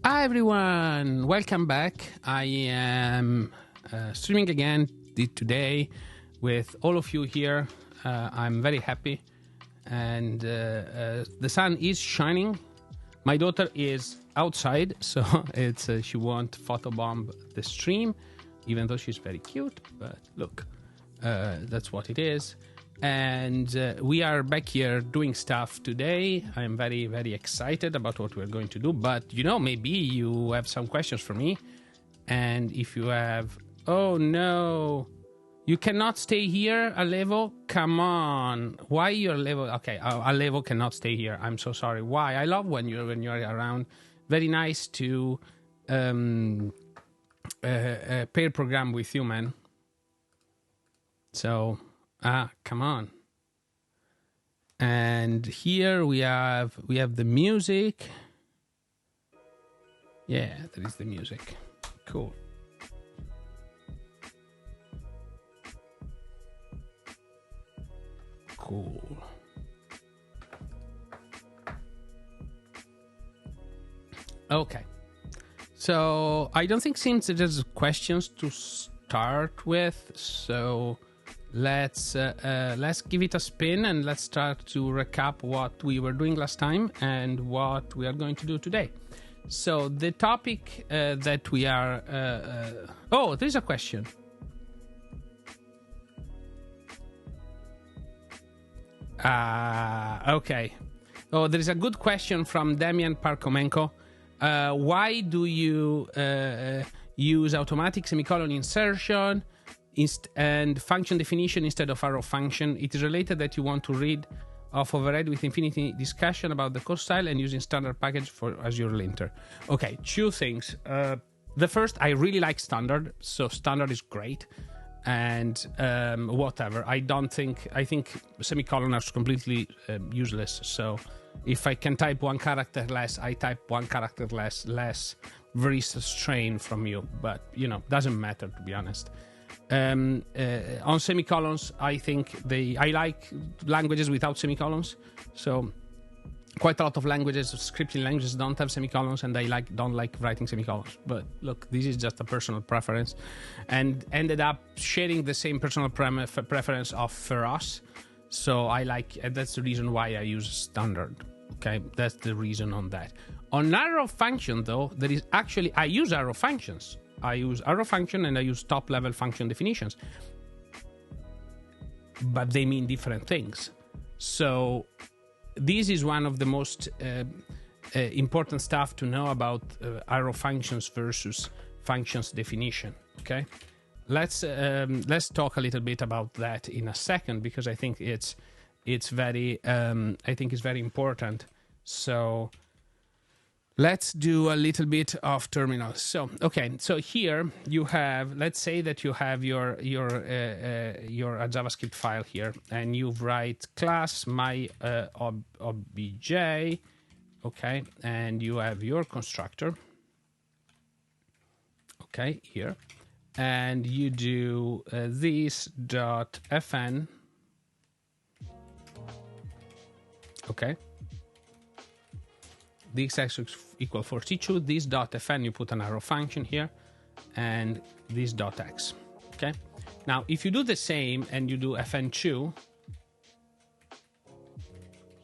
Hi everyone, welcome back. I am streaming again today with all of you here. I'm very happy, and the sun is shining. My daughter is outside, so it's she won't photobomb the stream, even though she's very cute. But look, that's what it is. And we are back here doing stuff today. I'm very, very excited about what we're going to do. But, you know, maybe you have some questions for me. And if you have... Oh, no. You cannot stay here, Alevo? Come on. Why your Alevo? Okay, Alevo cannot stay here. I'm so sorry. Why? I love when you're around. Very nice to pair program with you, man. So... come on. And here we have the music. Yeah, there is the music. Cool. Cool. Okay. So I don't think since there's questions to start with, so let's give it a spin and let's start to recap what we were doing last time and what we are going to do today. So the topic that we are... oh, there's a question. Okay. Oh, there is a good question from Damian Parkomenko. Why do you use automatic semicolon insertion and function definition instead of arrow function? It is related that you want to read off overhead with infinity discussion about the code style and using standard package as your linter. Okay, two things. The first, I really like standard, so standard is great. And whatever, I think semicolon are completely useless. So if I can type one character less, I type one character less very strain from you. But, you know, doesn't matter, to be honest. On semicolons, I think I like languages without semicolons. So quite a lot of languages, scripting languages don't have semicolons, and I don't like writing semicolons. But look, this is just a personal preference, and ended up sharing the same personal preference of for us. So I like, and that's the reason why I use standard. Okay, that's the reason on that. On arrow function, though, there is actually, I use arrow functions. I use arrow function and I use top level function definitions, but they mean different things. So this is one of the most important stuff to know about arrow functions versus functions definition. Okay, let's talk a little bit about that in a second, because I think it's very important. So let's do a little bit of terminal. So, okay, so here you have, let's say that you have your JavaScript file here, and you write class my obj, okay, and you have your constructor, okay, here, and you do this dot fn, okay. This x equal 42, this dot fn, you put an arrow function here, and this dot x, okay? Now, if you do the same and you do fn2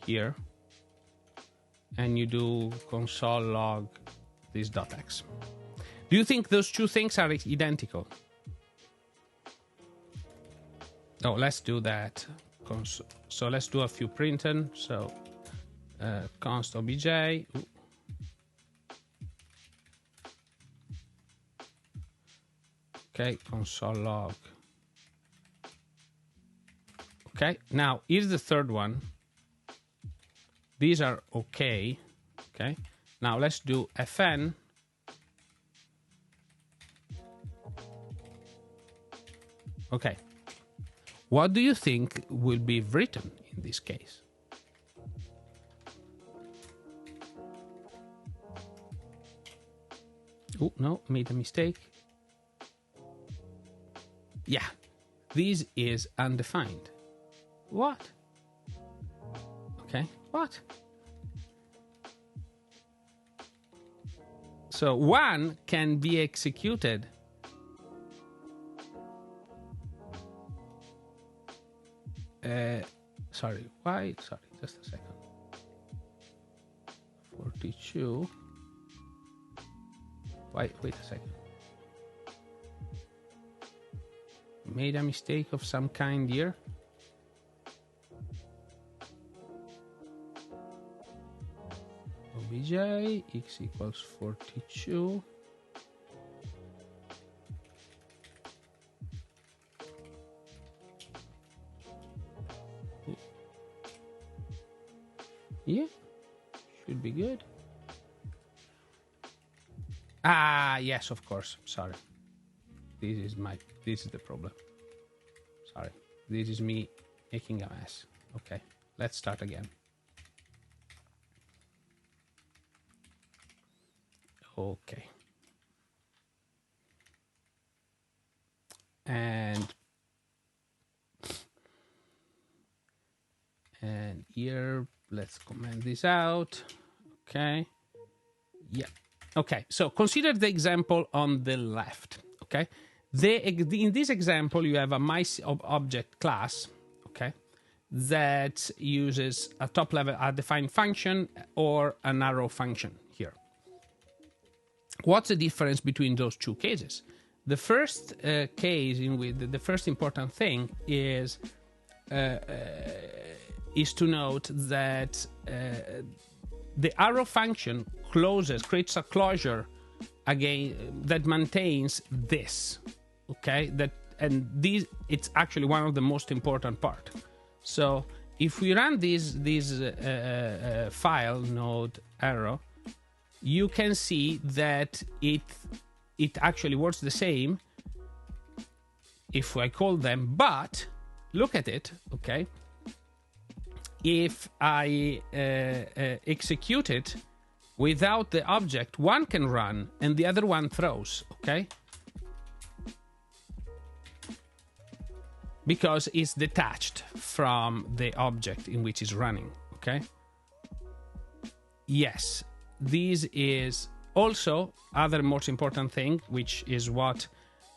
here, and you do console log this dot x, do you think those two things are identical? Oh, let's do that. So let's do a few printing. So const obj. Okay, console log. Okay, now here's the third one. These are okay. Okay, now let's do fn. Okay, what do you think will be written in this case? Oh, no, made a mistake. Yeah, this is undefined. What? Okay, what? So one can be executed sorry, why? Sorry, just a second. 42. Wait a second. Made a mistake of some kind here. OBJ x equals 42. Yeah, should be good. Ah, yes, of course. Sorry. This is the problem. Sorry. This is me making a mess. Okay, let's start again. Okay. And here, let's comment this out. Okay. Yeah. Okay. So consider the example on the left. Okay. In this example, you have a MyObject class. Okay. That uses a top level defined function or an arrow function here. What's the difference between those two cases? The first case in which the first important thing is to note that the arrow function creates a closure again that maintains this. Okay, it's actually one of the most important part. So if we run this file node arrow, you can see that it actually works the same if I call them, but look at it, okay? If I execute it without the object, one can run and the other one throws, okay? Because it's detached from the object in which it's running, okay? Yes, this is also other most important thing, which is what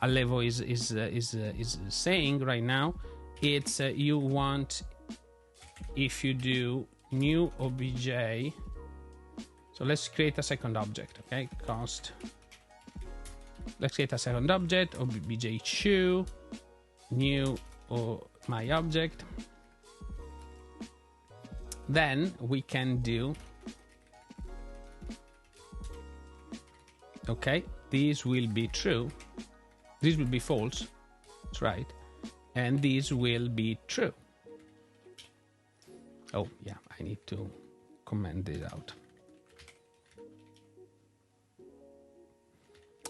Alevo is saying right now. It's you want, if you do new obj, so let's create a second object, okay? Const. Let's create a second object, obj shoe, new my object. Then we can do, okay, this will be true, this will be false, that's right, and this will be true. Oh yeah, I need to comment this out,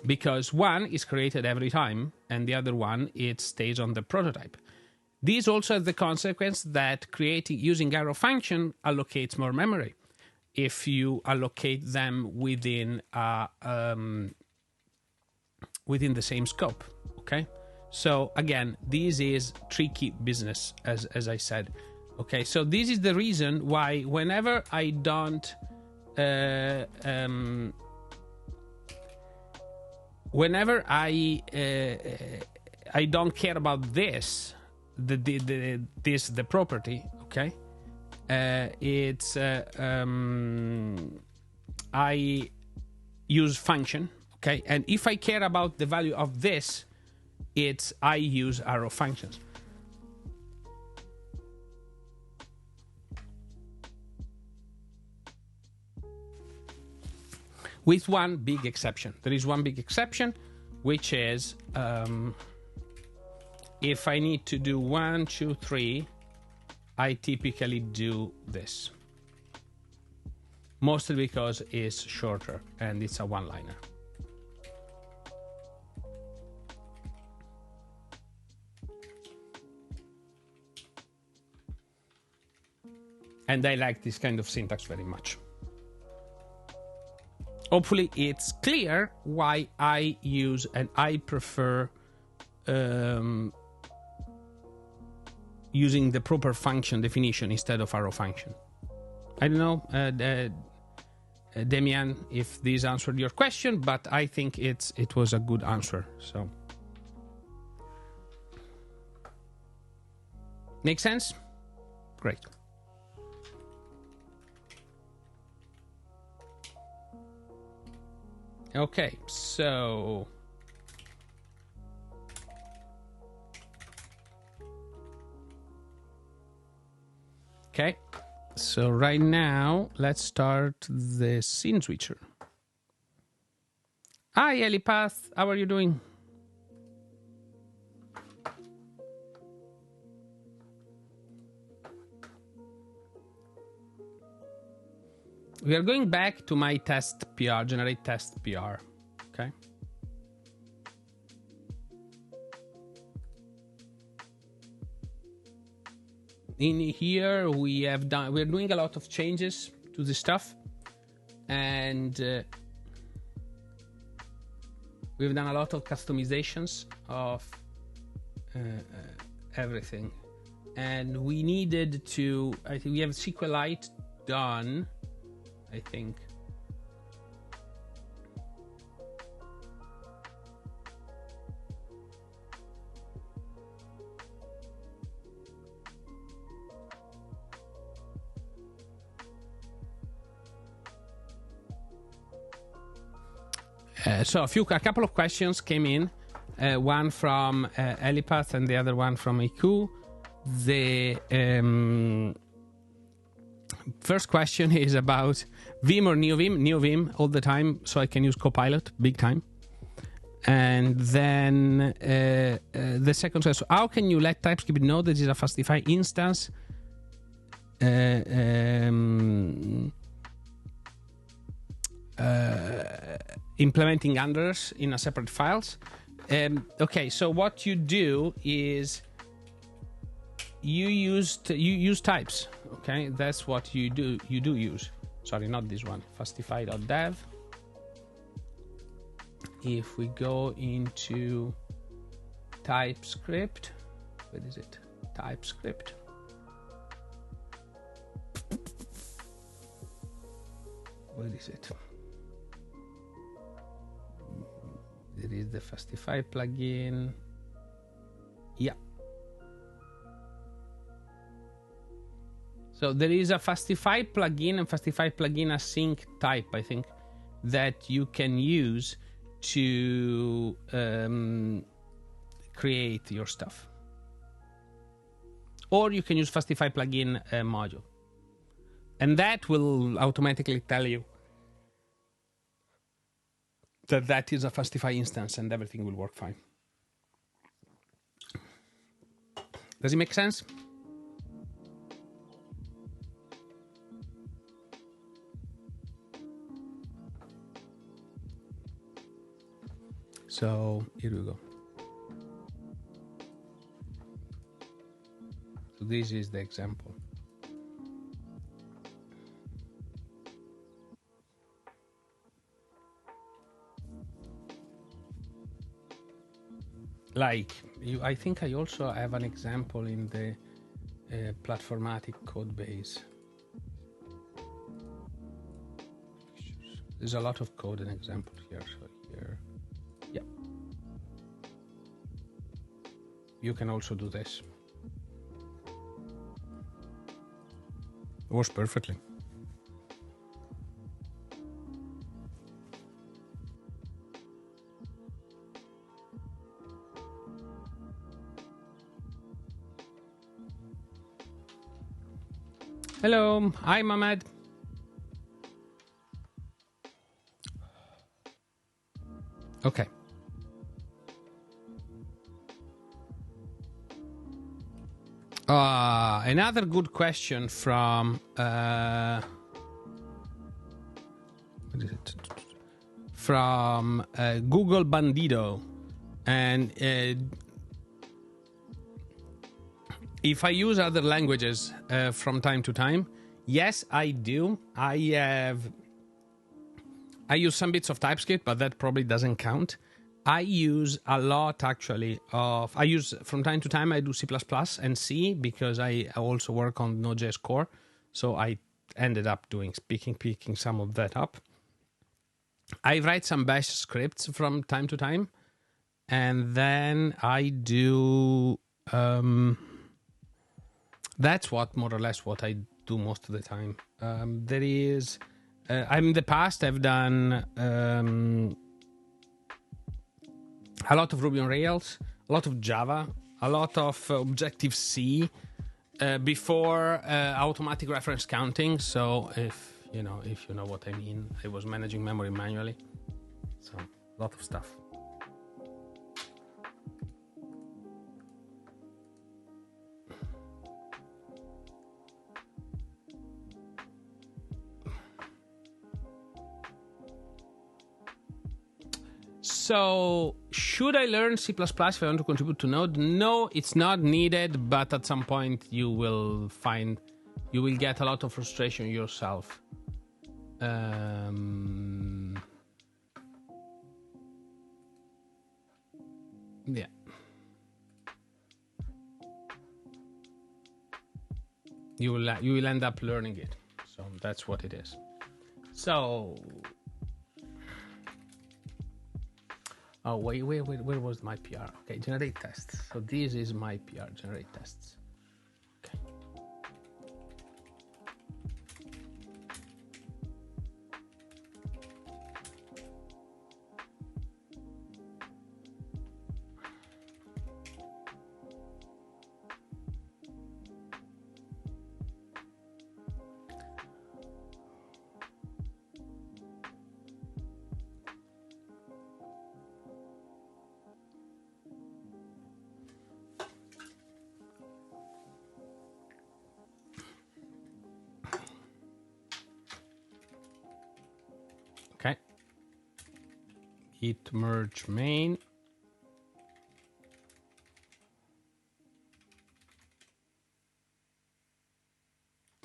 because one is created every time and the other one, it stays on the prototype. This also has the consequence that using arrow function allocates more memory if you allocate them within the same scope, okay? So again, this is tricky business, as I said. Okay, so this is the reason why whenever I don't I don't care about this, the property, okay? I use function, okay? And if I care about the value of this, I use arrow functions. With one big exception. There is one big exception, which is if I need to do 1, 2, 3, I typically do this. Mostly because it's shorter and it's a one-liner. And I like this kind of syntax very much. Hopefully it's clear why I use and I prefer using the proper function definition instead of arrow function. I don't know, Damian, if this answered your question, but I think it was a good answer. So, make sense? Great. Okay, so okay, so right now let's start the scene switcher. Hi, Elipath, how are you doing? We are going back to my test PR, generate test PR, okay? In here, we're doing a lot of changes to the stuff, and we've done a lot of customizations of everything. And we needed to, I think we have SQLite done, I think. So a couple of questions came in, one from Elipath and the other one from Iku. The first question is about Vim or NeoVim. NeoVim all the time, so I can use Copilot big time. And then the second question: how can you let TypeScript know that is a Fastify instance? Implementing unders in a separate files. Okay, so what you do is you use types. Okay, that's what you do. You do use. Sorry, not this one. Fastify.dev. If we go into TypeScript, what is it? TypeScript. What is it? There is the Fastify plugin. Yeah. So there is a Fastify plugin and Fastify plugin async type, I think, that you can use to create your stuff. Or you can use Fastify plugin module. And that will automatically tell you that is a Fastify instance and everything will work fine. Does it make sense? So here we go. So this is the example. Like, I think I also have an example in the Platformatic code base. There's a lot of code and examples here. So here, yeah. You can also do this. It works perfectly. Hello, hi Mohammed. Okay. Another good question from what is it? From Google Bandido, and if I use other languages from time to time, yes, I do. I use some bits of TypeScript, but that probably doesn't count. I use a lot, actually, from time to time, I do C++ and C, because I also work on Node.js Core. So I ended up doing picking some of that up. I write some bash scripts from time to time, and then I do. That's what more or less what I do most of the time. There is, in the past I've done a lot of Ruby on Rails, a lot of Java, a lot of Objective-C before automatic reference counting. So if you know what I mean, I was managing memory manually. So a lot of stuff. So, should I learn C++ if I want to contribute to Node? No, it's not needed, but at some point you will get a lot of frustration yourself. Yeah. You will end up learning it. So that's what it is. So. Oh, wait, where was my PR? Okay, generate tests. So this is my PR, generate tests. Okay. Okay. Git merge main.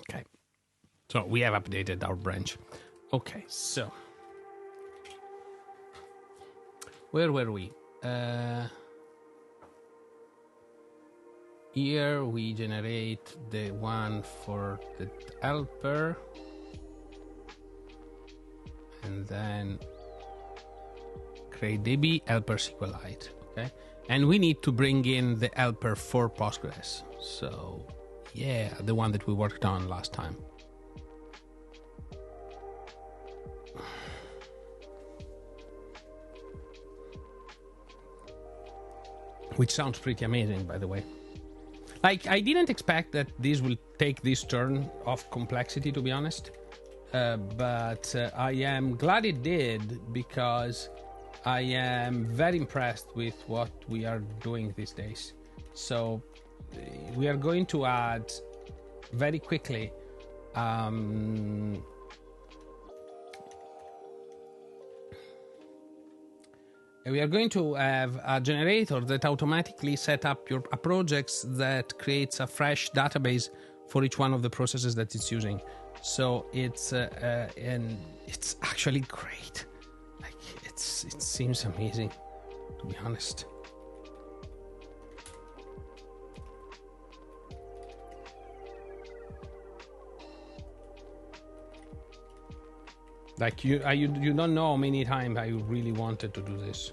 Okay. So we have updated our branch. Okay, so where were we? Here we generate the one for the helper. And then create DB helper SQLite, okay? And we need to bring in the helper for Postgres. So, yeah, the one that we worked on last time. Which sounds pretty amazing, by the way. Like, I didn't expect that this will take this turn of complexity, to be honest. But I am glad it did, because I am very impressed with what we are doing these days. So we are going to add very quickly we are going to have a generator that automatically set up your projects that creates a fresh database for each one of the processes that it's using. So it's and it's actually great. Like it seems amazing, to be honest. Like you don't know how many times I really wanted to do this.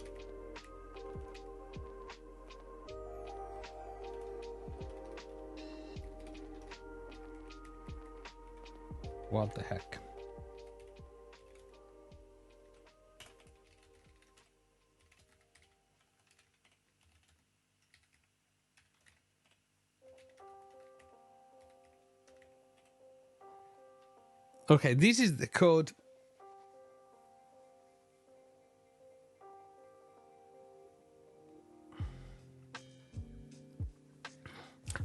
What the heck? Okay, this is the code.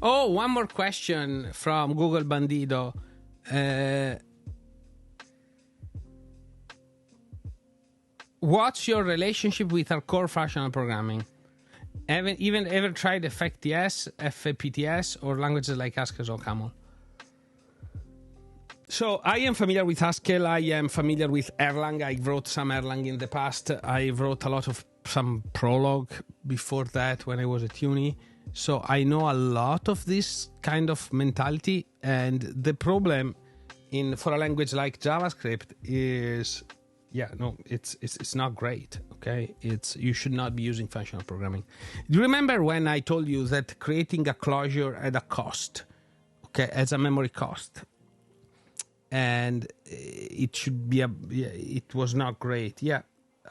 Oh, one more question from Google Bandido. What's your relationship with our core functional programming? Ever tried FFTS, FPTS, or languages like Haskell or Camel? So I am familiar with Haskell. I am familiar with Erlang. I wrote some Erlang in the past. I wrote a lot of some Prolog before that when I was at uni. So I know a lot of this kind of mentality. And the problem for a language like JavaScript is, it's not great. Okay, you should not be using functional programming. Do you remember when I told you that creating a closure at a cost, okay, as a memory cost, and it should be it was not great. Yeah,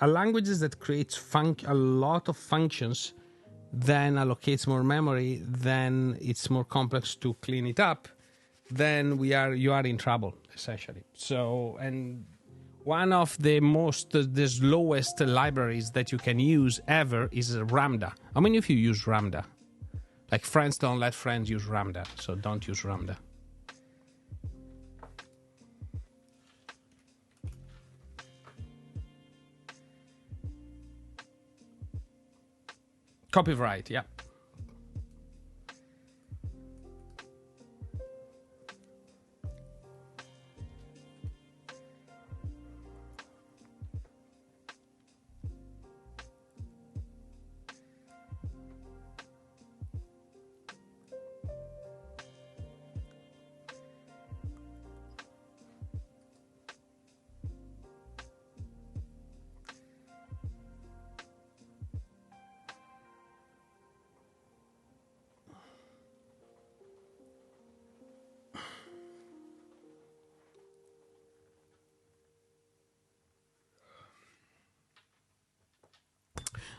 a language that creates a lot of functions, then allocates more memory, then it's more complex to clean it up, then you are in trouble, essentially. So, and one of the slowest libraries that you can use ever is Ramda. I mean, if you use Ramda, like friends don't let friends use Ramda, so don't use Ramda. Copyright, yeah.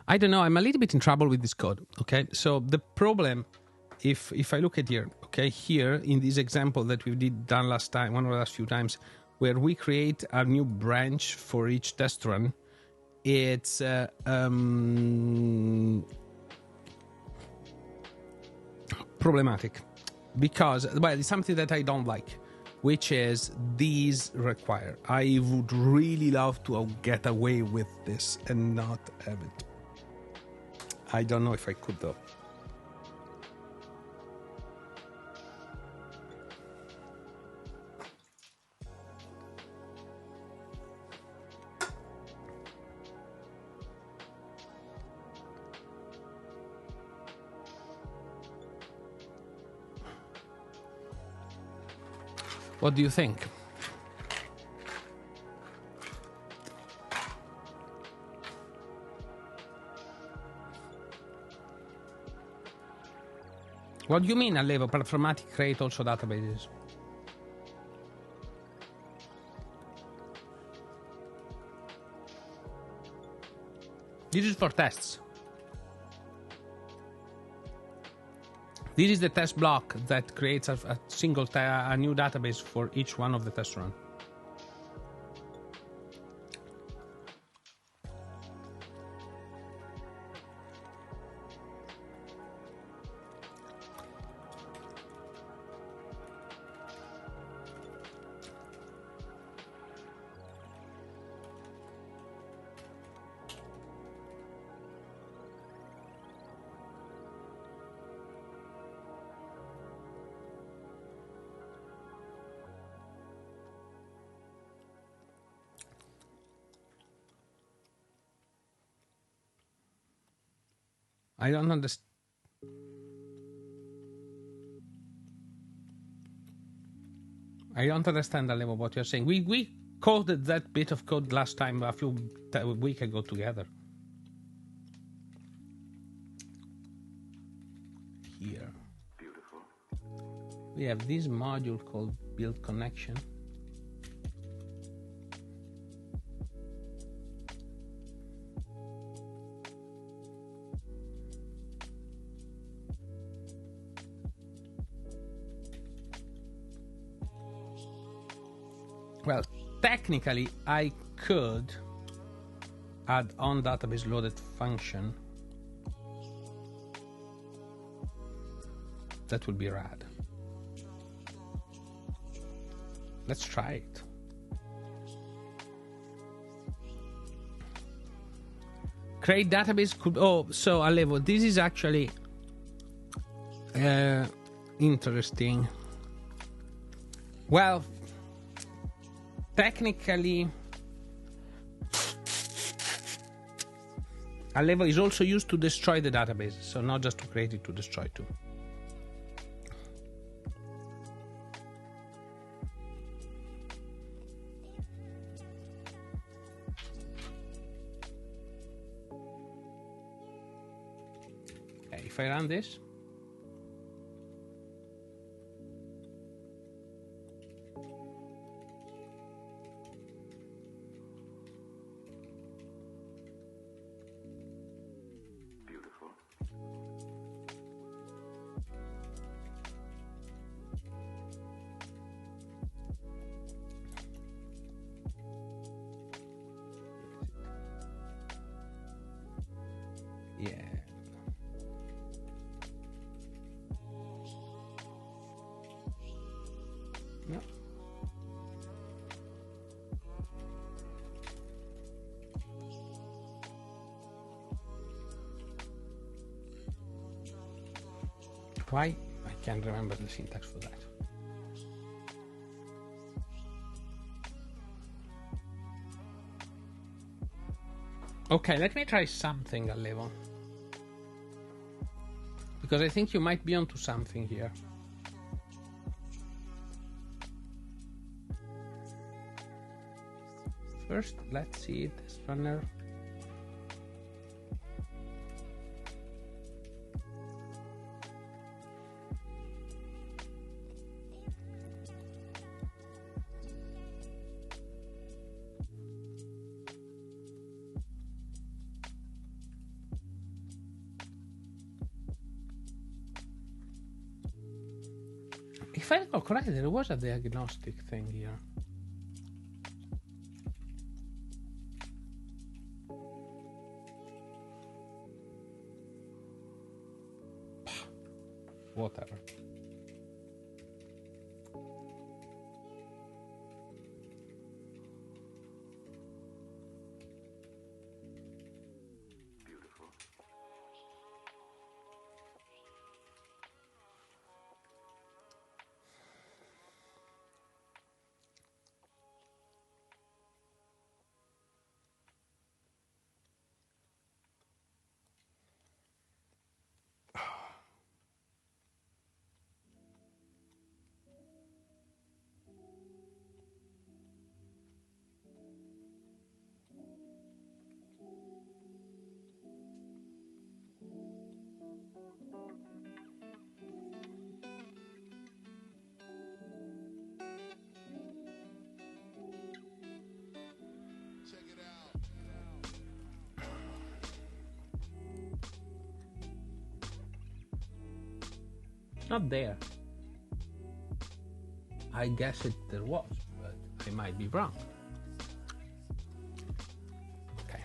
I don't know. I'm a little bit in trouble with this code. Okay, so the problem, if I look at here, okay, here in this example that we done last time, one of the last few times, where we create a new branch for each test run, it's problematic because, well, it's something that I don't like, which is these require. I would really love to get away with this and not have it. I don't know if I could, though. What do you think? What do you mean, Allevo? Platformatic create also databases? This is for tests. This is the test block that creates a single a new database for each one of the test run. I don't understand. I don't understand, Allevo, what you're saying. We coded that bit of code last time, a week ago together. Here. Beautiful. We have this module called build connection. Well, technically, I could add on database loaded function. That would be rad. Let's try it. Create database could. Oh, so Allevo, this is actually interesting. Well, technically, Allevo is also used to destroy the database, so not just to create it, to destroy too. Okay, if I run this, yeah. No. Why? I can't remember the syntax for that. Okay, let me try something, Alevo. Because I think you might be onto something here. First, let's see this runner. If I recall correctly, there was a diagnostic thing here. Whatever. Not there. I guess there was, but I might be wrong. Okay.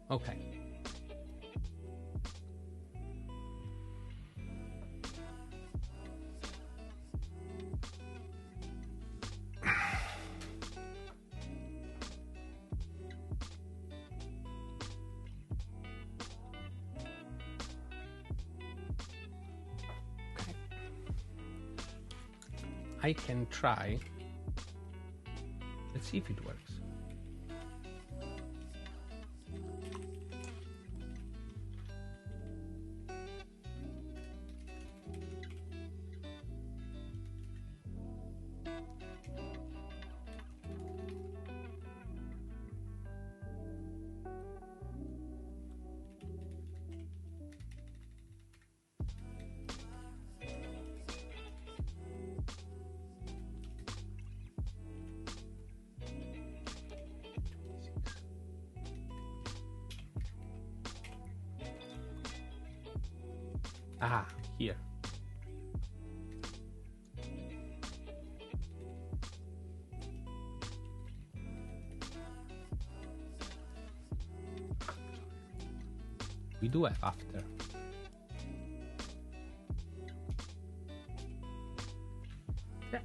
Okay. I can try. Let's see if it works. Ah, here. We do have after. Yeah.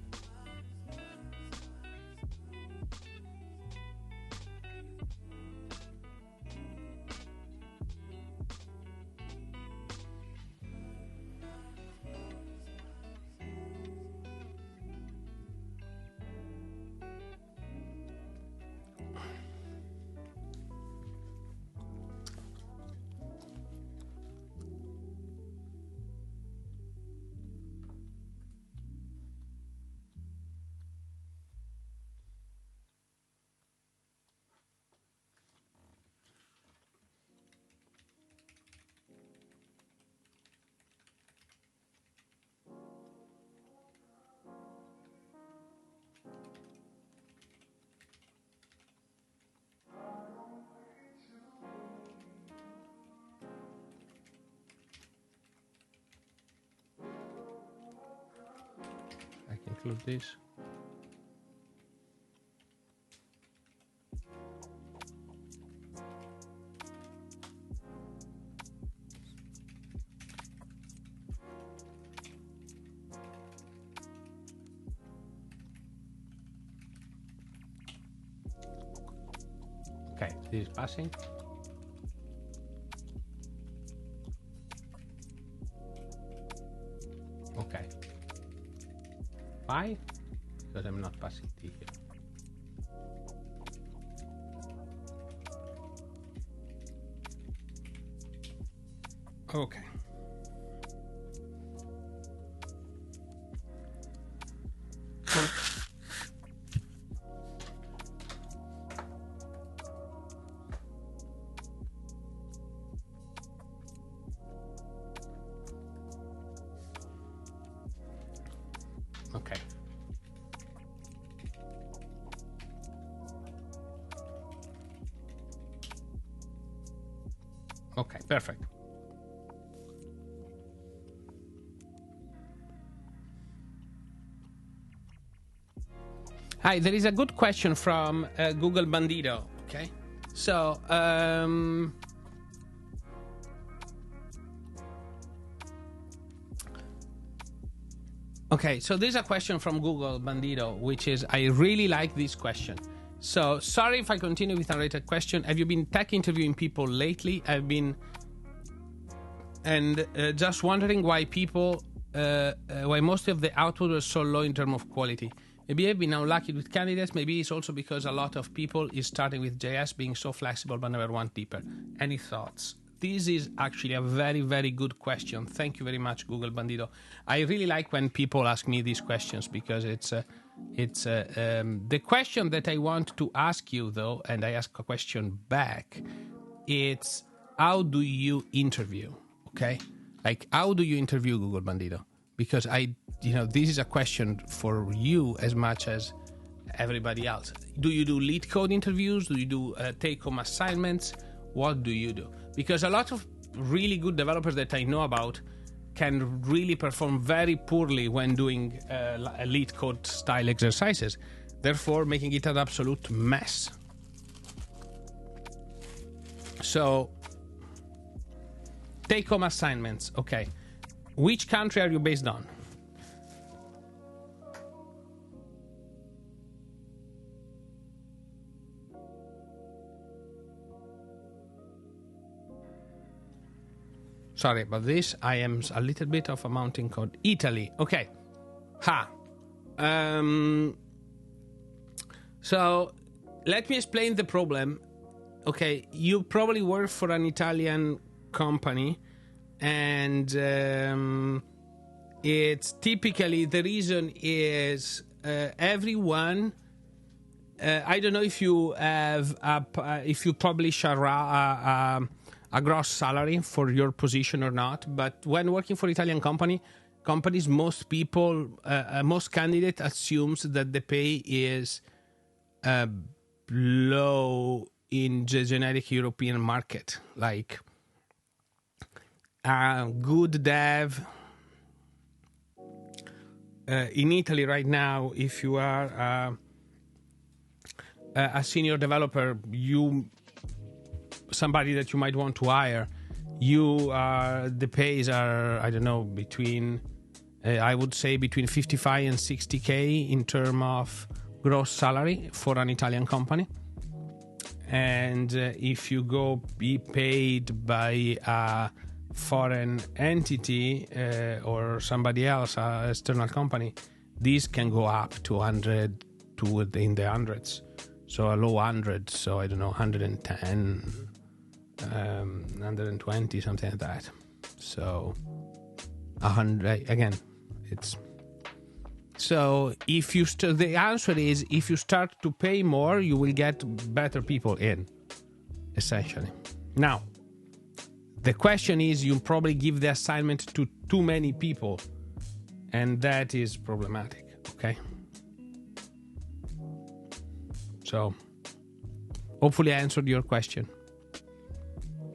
close this. Okay, this is passing. Okay. Why? Because I'm not passing T here. Okay. Okay. Okay, perfect. Hi, there is a good question from Google Bandito. Okay, so okay, so there's a question from Google Bandito, which is, I really like this question. So sorry if I continue with a related question. Have you been tech interviewing people lately? I've been, and just wondering why people, why most of the output was so low in terms of quality. Maybe I've been unlucky with candidates. Maybe it's also because a lot of people is starting with JS being so flexible but never went deeper. Any thoughts? This is actually a very, very good question. Thank you very much, Google Bandito. I really like when people ask me these questions because it's the question that I want to ask you, though, and I ask a question back. It's how do you interview? Okay, like how do you interview, Google Bandito? Because this is a question for you as much as everybody else. Do you do lead code interviews? Do you do take-home assignments? What do you do? Because a lot of really good developers that I know about can really perform very poorly when doing lead code style exercises, therefore making it an absolute mess. So, take-home assignments. Okay. Which country are you based on? Sorry about this. I am a little bit of a mountain code. Italy. Okay. So let me explain the problem. Okay. You probably work for an Italian company, and it's typically the reason is everyone. I don't know if you have if you publish a gross salary for your position or not, but when working for Italian companies, most people, most candidate assumes that the pay is low in the generic European market, like good dev in Italy right now. If you are a senior developer, somebody that you might want to hire, the pays are, I don't know, between I would say between 55 and 60k in terms of gross salary for an Italian company. And if you go be paid by a foreign entity or somebody else, an external company, these can go up to 100 to in the hundreds. So a low 100, so I don't know, 110, 120, something like that. So 100 again. It's so if you the answer is if you start to pay more, you will get better people in, essentially. Now, the question is, you probably give the assignment to too many people, and that is problematic. Okay. So, hopefully I answered your question.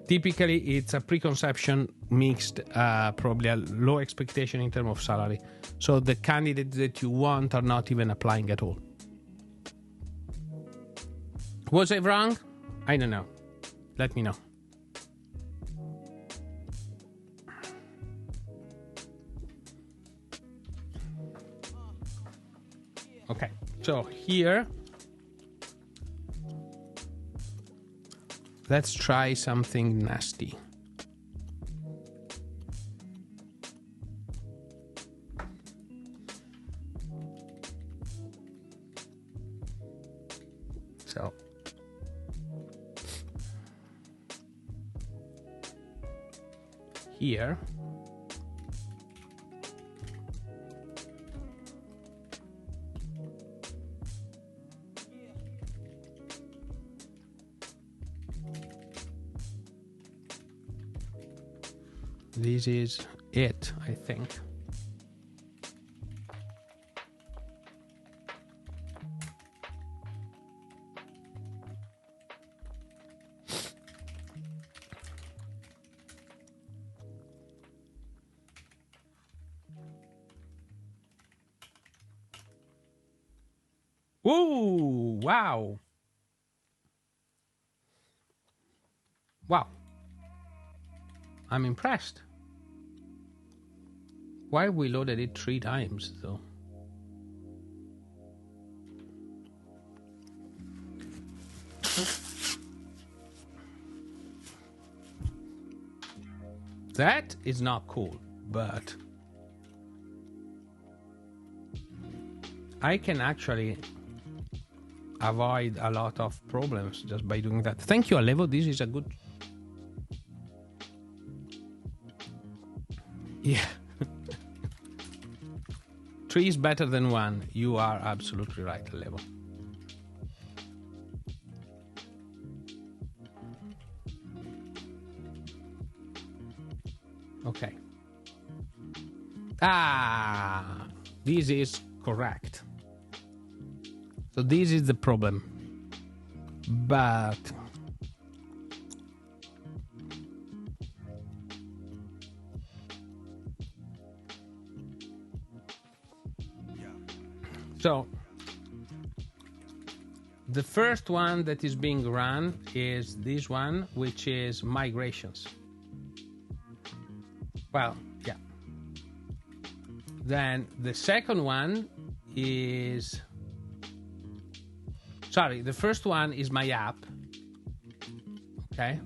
Typically, it's a preconception mixed, probably a low expectation in terms of salary, So the candidates that you want are not even applying at all. Was I wrong? I don't know. Let me know. Okay, so here, let's try something nasty. So here, this is it, I think. Ooh, wow. Wow. I'm impressed. Why we loaded it 3 times, though? That is not cool, but I can actually avoid a lot of problems just by doing that. Thank you, Alevo. This is a good... Yeah. 3 is better than 1. You are absolutely right, Alevo. Okay. This is correct. So this is the problem. But so the first one that is being run is this one, which is migrations. Well, yeah. Then the second one is... Sorry, the first one is my app. Okay.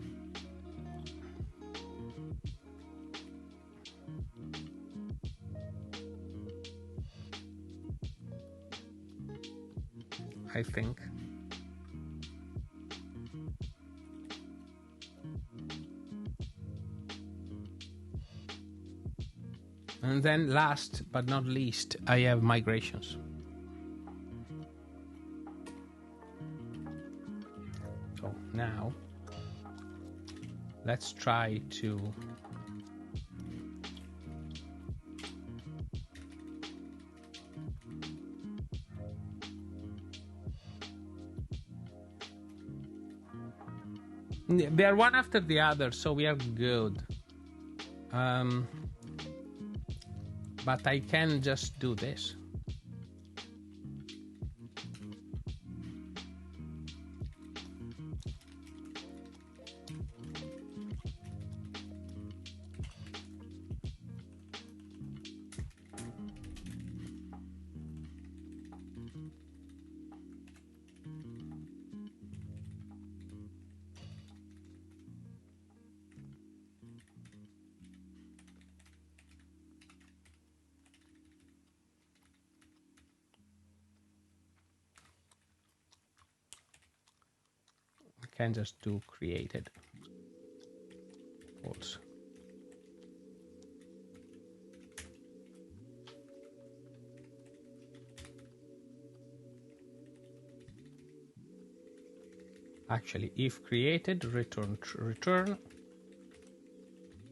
I think. And then last but not least, I have migrations. So now let's try to they are one after the other, so we are good. But I can just do this. Can just do created also. Actually, if created, return.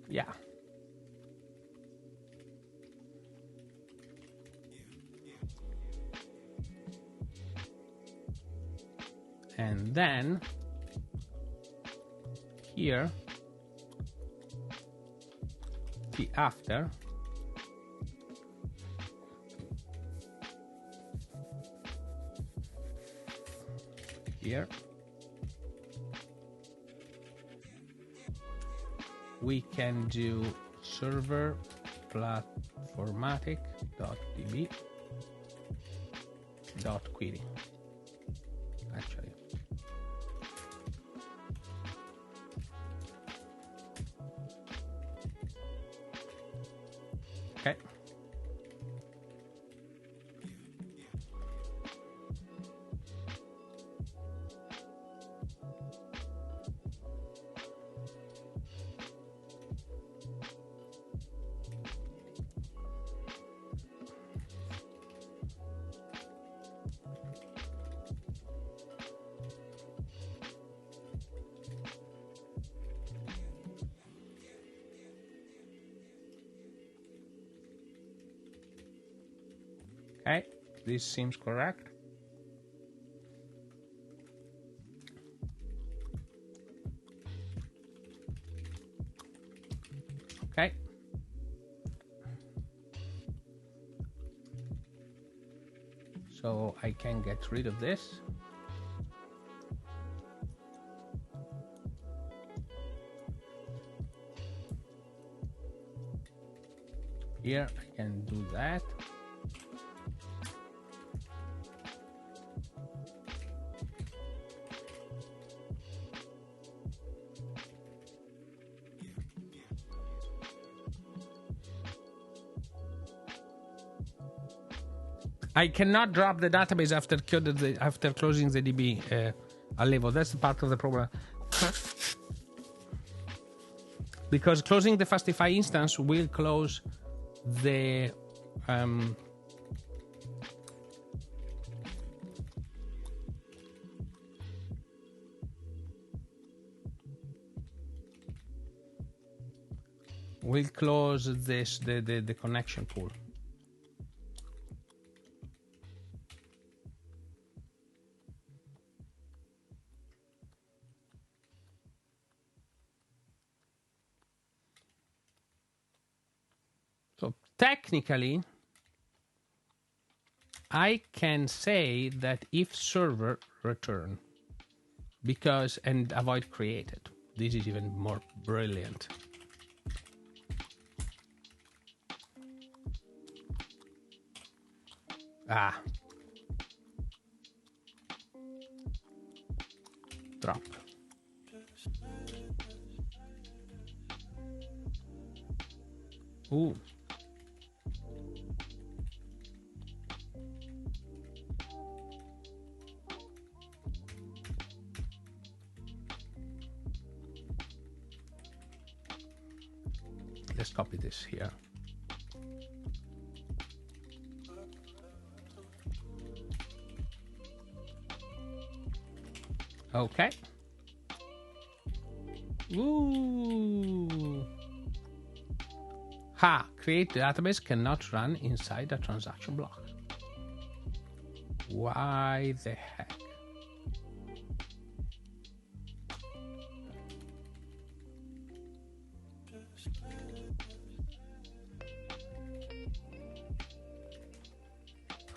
Yeah. And then here, the after here. We can do server platformatic.db.query. Actually, okay. Okay, this seems correct. Okay. So I can get rid of this. Here I can do that. I cannot drop the database after closing the DB level. That's the part of the problem. Because closing the Fastify instance will close the the connection pool. So technically, I can say that if server return and avoid created. This is even more brilliant. Drop. Ooh. Let's copy this here. Okay. Ooh. Ha! Create database cannot run inside a transaction block. Why the heck?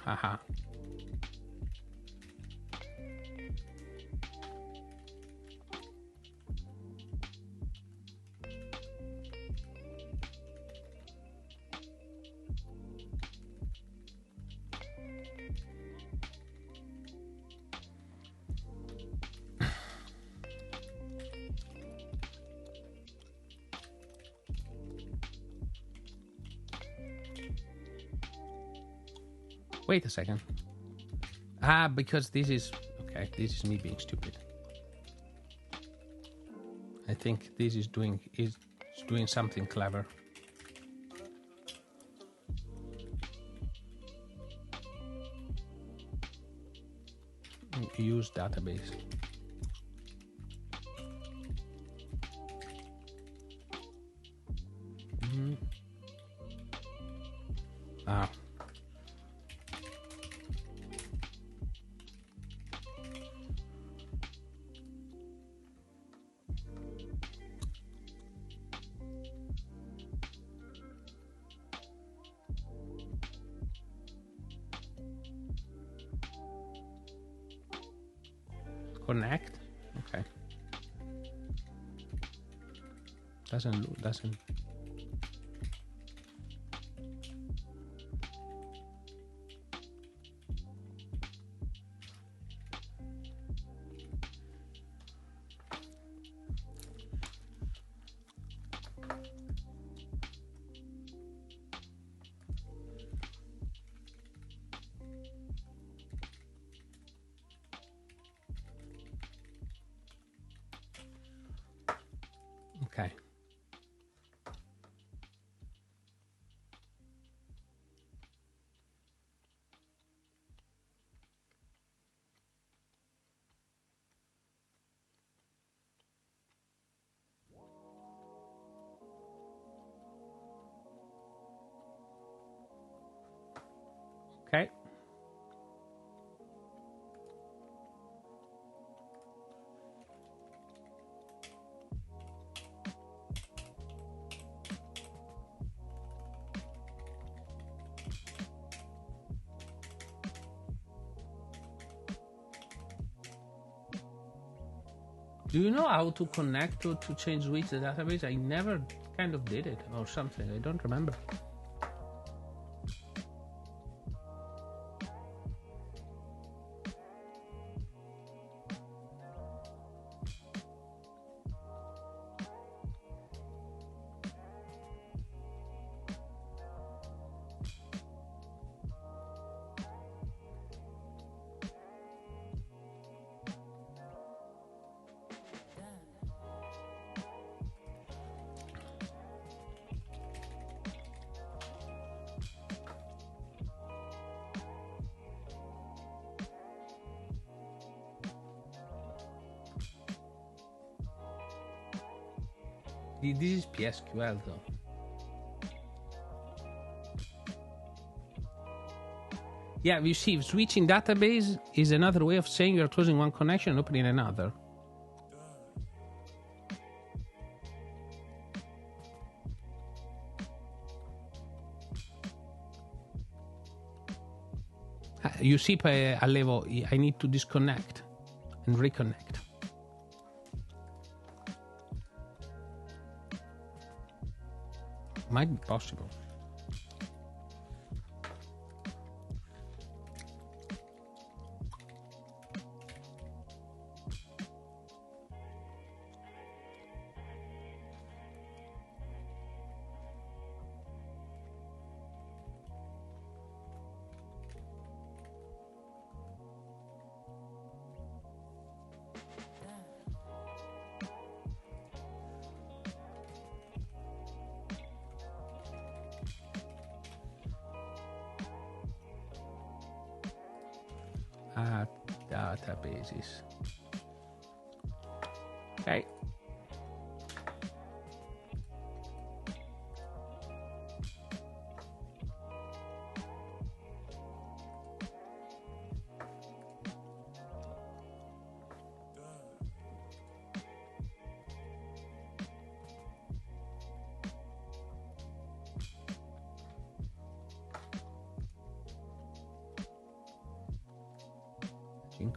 Haha. Wait a second. Because this is okay. This is me being stupid. I think this is doing something clever. Use database. Connect. Okay. Doesn't. Okay. Okay. Do you know how to connect to change switch the database? I never kind of did it or something. I don't remember. This is PSQL though. Yeah, you see, switching database is another way of saying you're closing one connection and opening another. You see, Allevo, I need to disconnect and reconnect. Might be possible. Databases. Okay.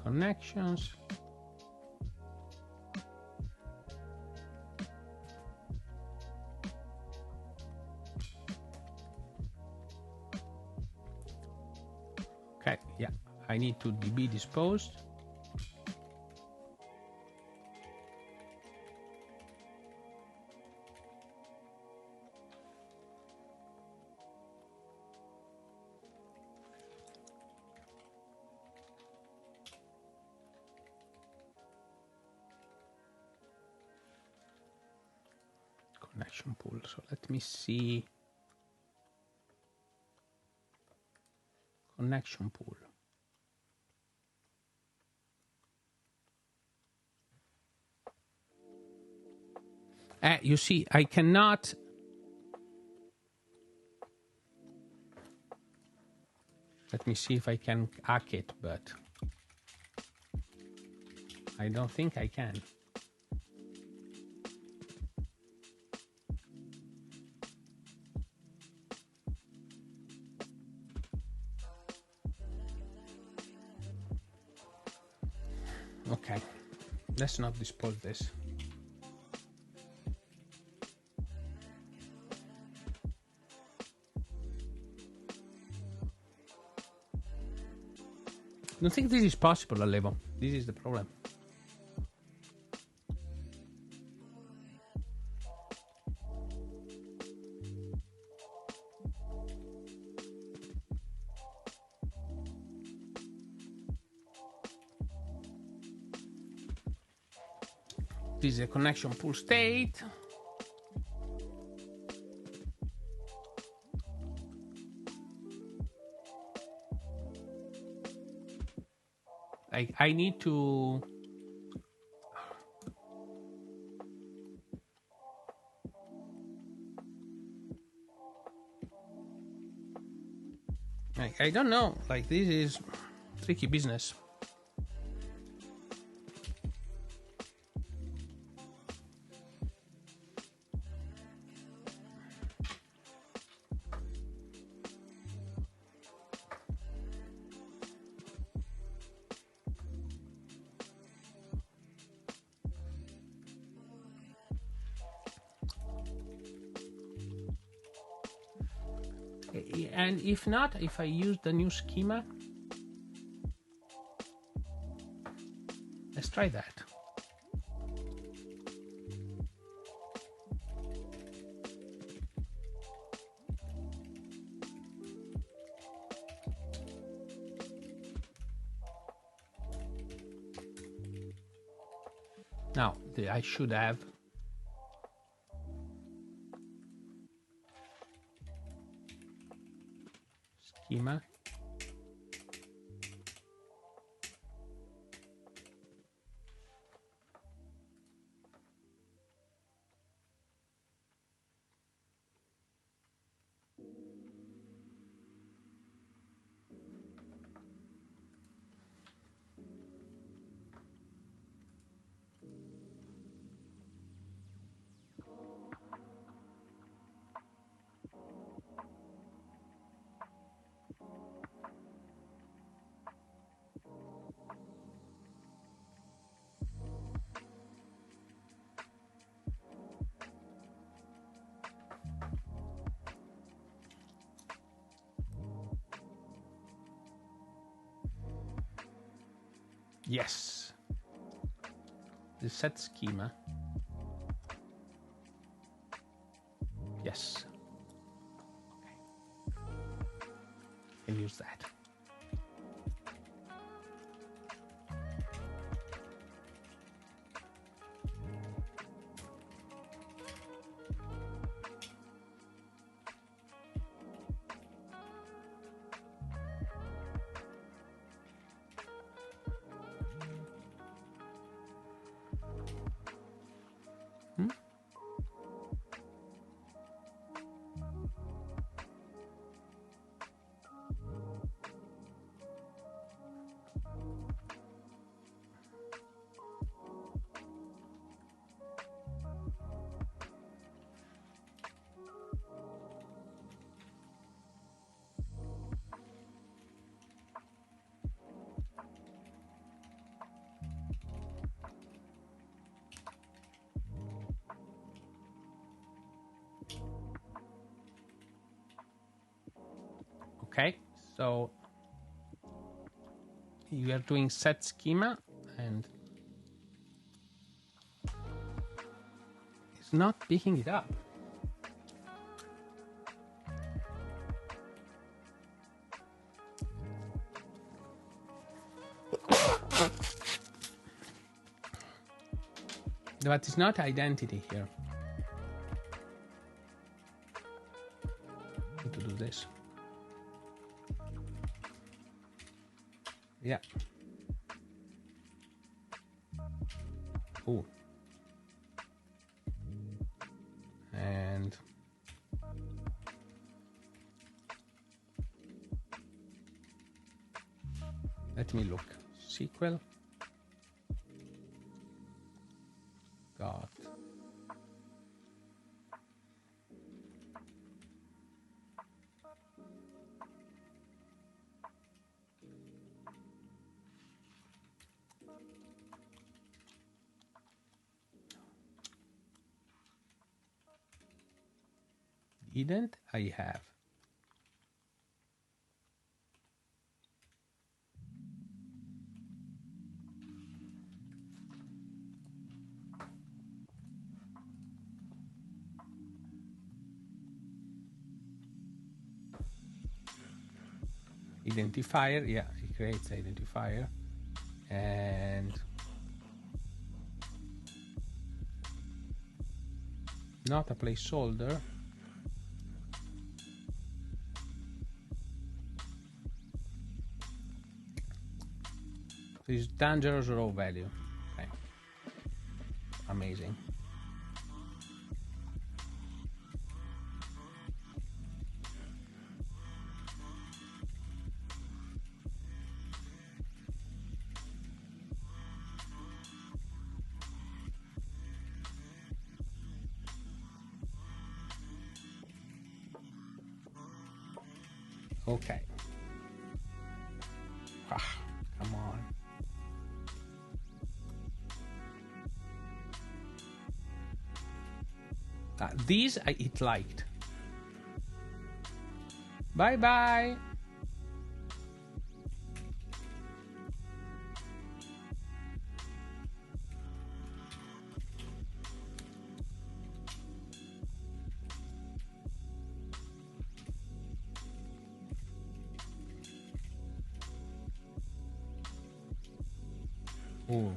Connections. Okay, yeah, I need to DB disposed. Connection pool. So let me see. Connection pool. You see, I cannot. Let me see if I can hack it, but I don't think I can. Okay, let's not dispose this. I don't think this is possible, Alevo. This is the problem. This is a connection pool state. I need to... I don't know. Like, this is tricky business. And if not, if I use the new schema, let's try that. Now, I should have schema. Yes. The set schema. Yes. Okay. Can use that. Okay, so you are doing set schema and it's not picking it up. But it's not identity here. Need to do this. Yeah. Ooh. And let me look. SQL. Got. Didn't I have? Identifier, yeah, it creates identifier, and not a placeholder. This is dangerous raw value. Okay. Amazing. Okay. Ah, come on. These it liked. Bye bye. Ooh.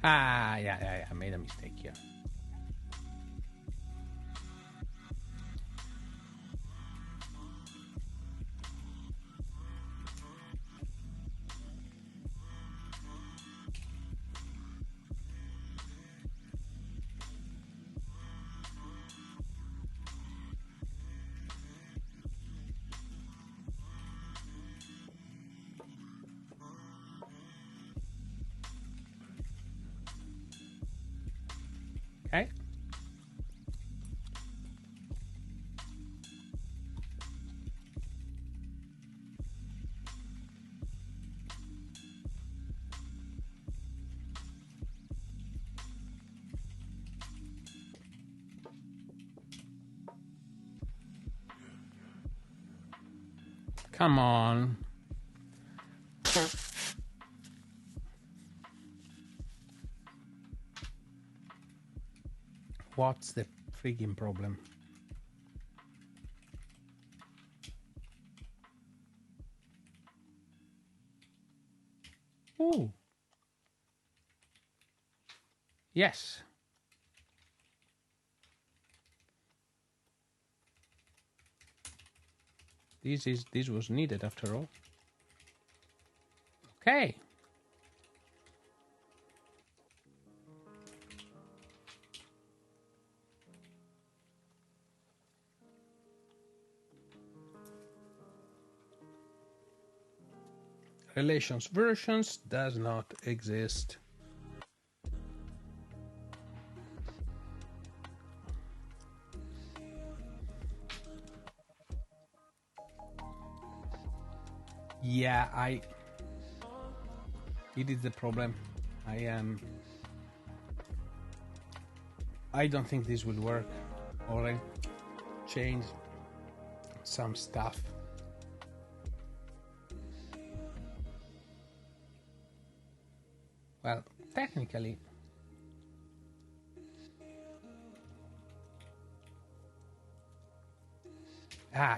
Yeah. I made a mistake here. Okay. Come on. What's the freaking problem? Ooh. Yes. This was needed after all. Okay. Relations versions does not exist. Yeah, it is the problem. I don't think this will work. Or I change some stuff. Well, technically,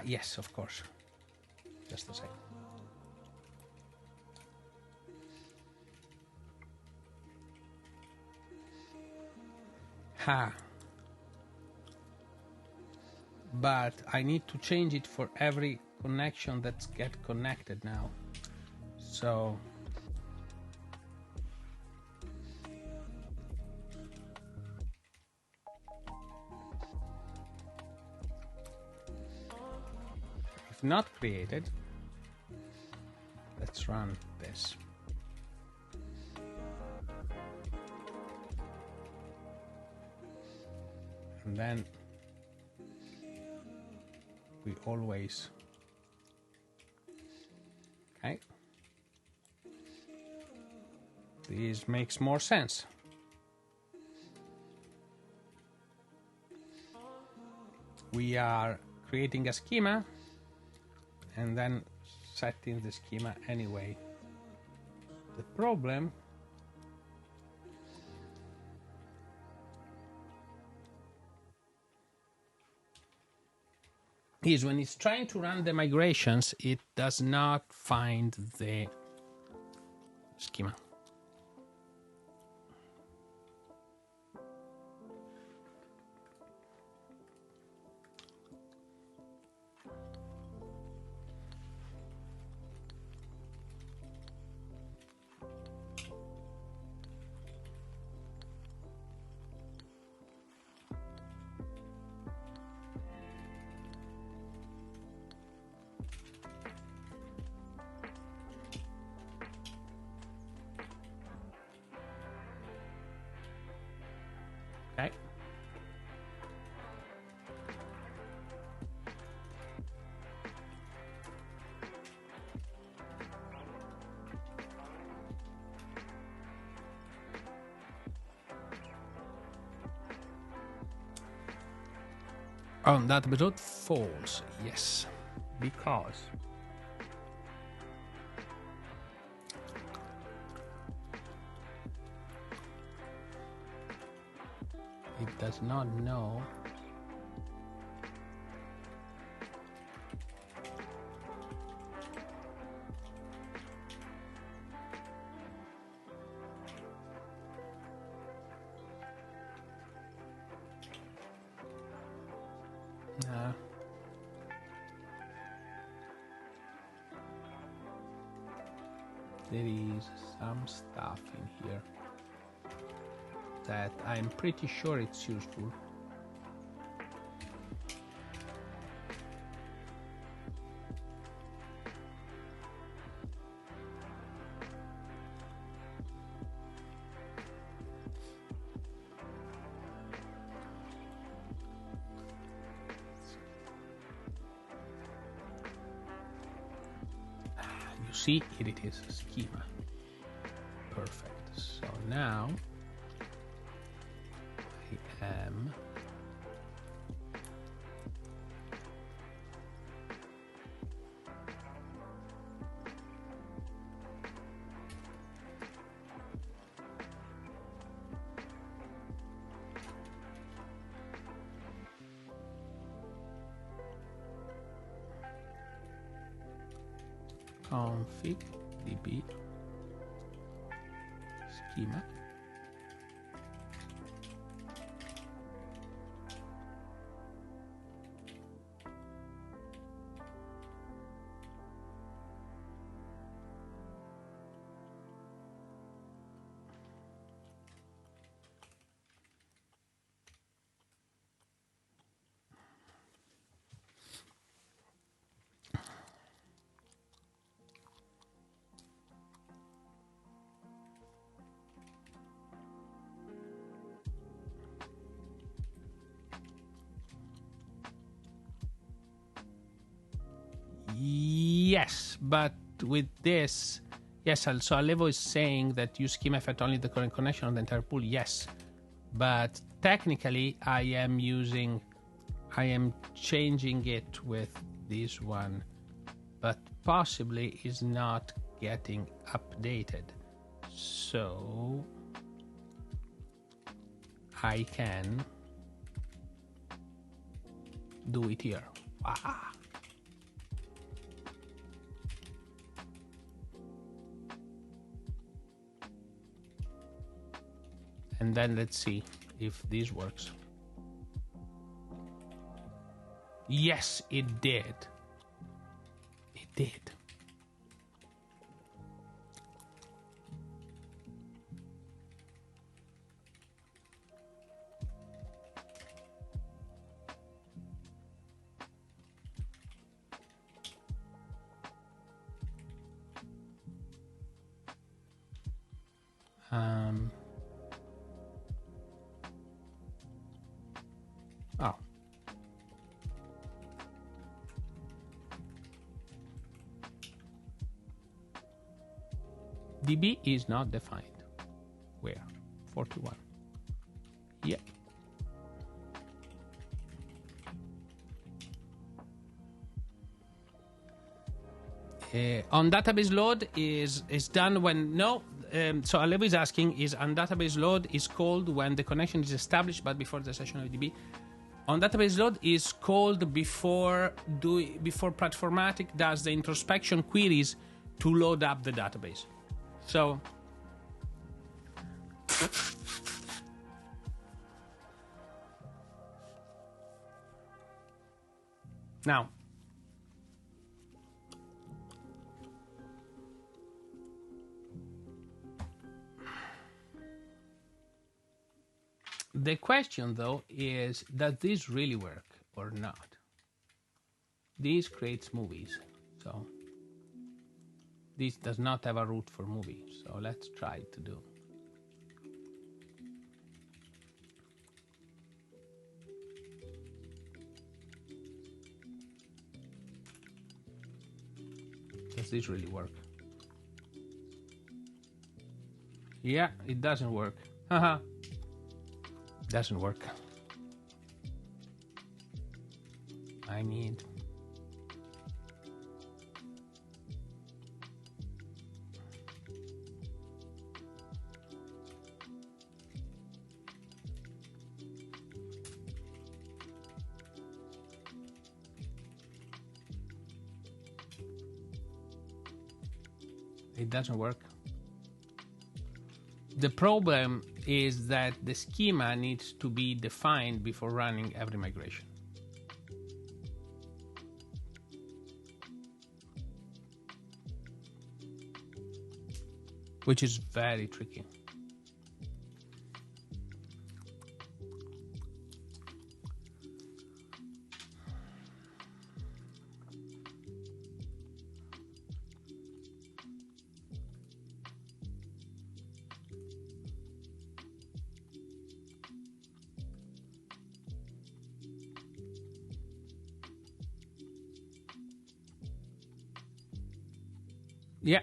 yes, of course. Just a second. But I need to change it for every connection that's get connected now. So if not created, let's run this. And then we always, okay, this makes more sense. we are creating a schema and then setting the schema anyway. The problem is when it's trying to run the migrations, it does not find the schema. Okay. On that method, false. Yes, because it does not know there is some stuff in here that I'm pretty sure it's useful. You see, here it is, schema. Perfect. So now I am config db schema. Yes, but with this, yes, so Alevo is saying that use schema affect only the current connection on the entire pool. Yes, but technically I am changing it with this one, but possibly is not getting updated. So I can do it here. Wow. And then let's see if this works. Yes, it did. It did. Oh. DB is not defined. Where? 41. Yep. On database load is done when so Alev is asking, is on database load is called when the connection is established but before the session of DB. On database load is called before Platformatic does the introspection queries to load up the database. So now the question, though, is does this really work or not? This creates movies, so this does not have a root for movie. So let's try to do. Does this really work? Yeah, it doesn't work. Haha. Doesn't work. I need it doesn't work. The problem is that the schema needs to be defined before running every migration. Which is very tricky. Yeah.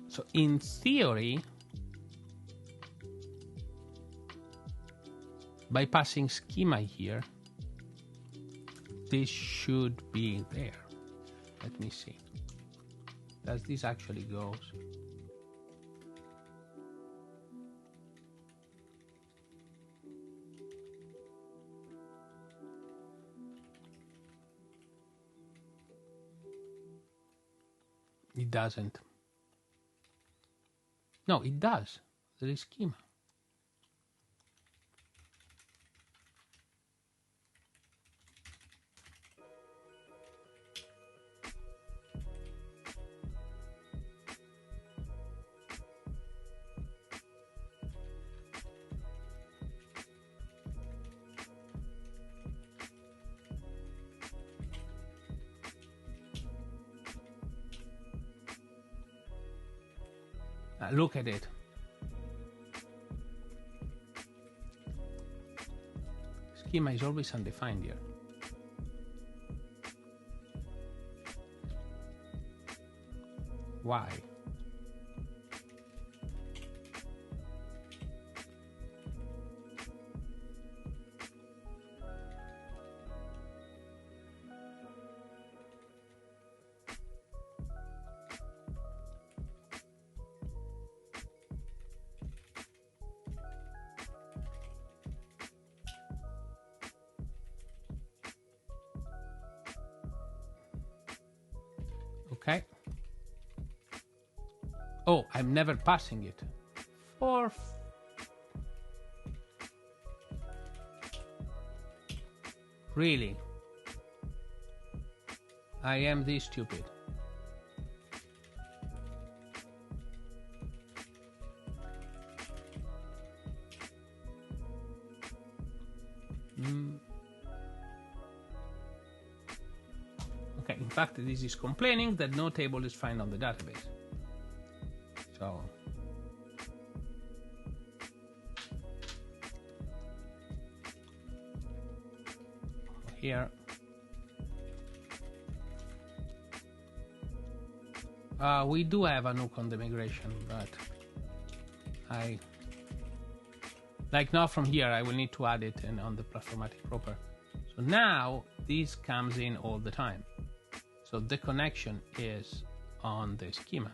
So in theory, by passing schema here, this should be there. Let me see. Does this actually goes? It doesn't. No, it does. There is schema. Look at it. Schema is always undefined here. Why? Okay. Oh, I'm never passing it. Really? I am this stupid. Okay, in fact, this is complaining that no table is found on the database. So here we do have a nuke on the migration, but Like not from here, I will need to add it in on the Platformatic proper. So now this comes in all the time. So the connection is on the schema.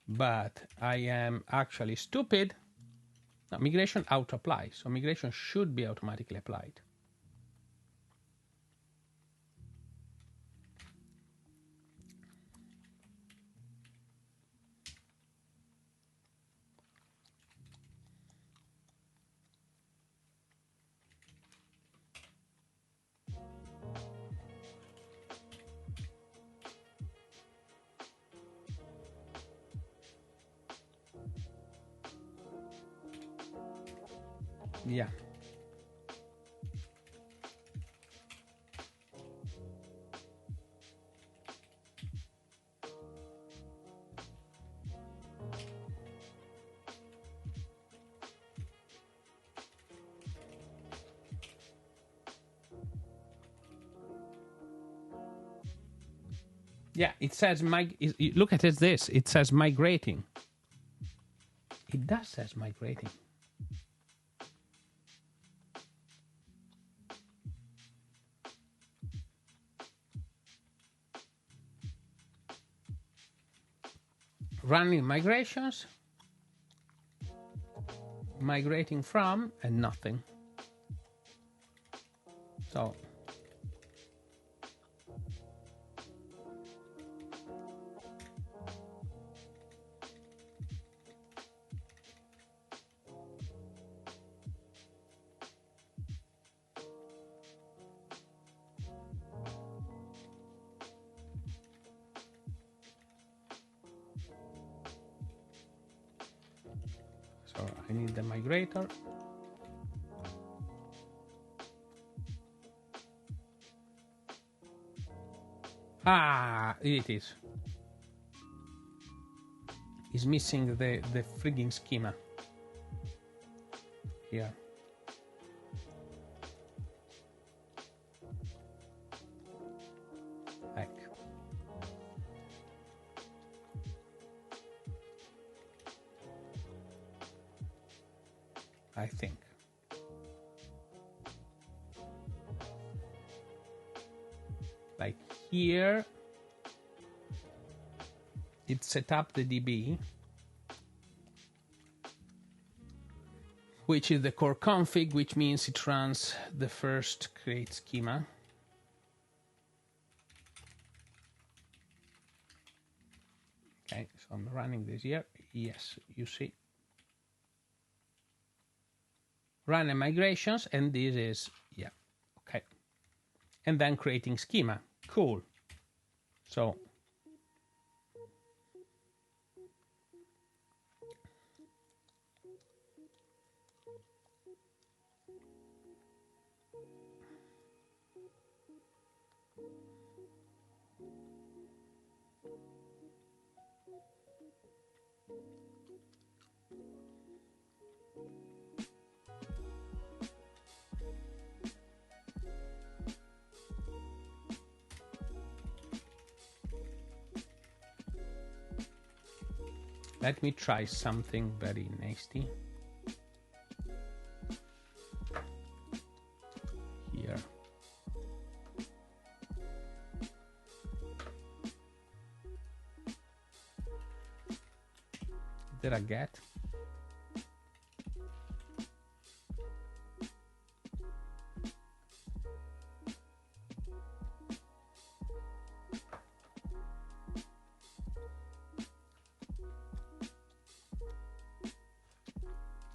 But I am actually stupid. Now, migration auto apply. So migration should be automatically applied. Yeah. Yeah, it says look at this. It says migrating. It does says migrating. Running migrations, migrating from, and nothing. So I need the migrator. Ah, it is. It's missing the frigging schema here. Heck. I think. Like here, it set up the DB, which is the core config, which means it runs the first create schema. Okay, so I'm running this here. Yes, you see. Run and migrations, and this is, yeah, okay. And then creating schema. Cool. So let me try something very nasty. Here. Did I get?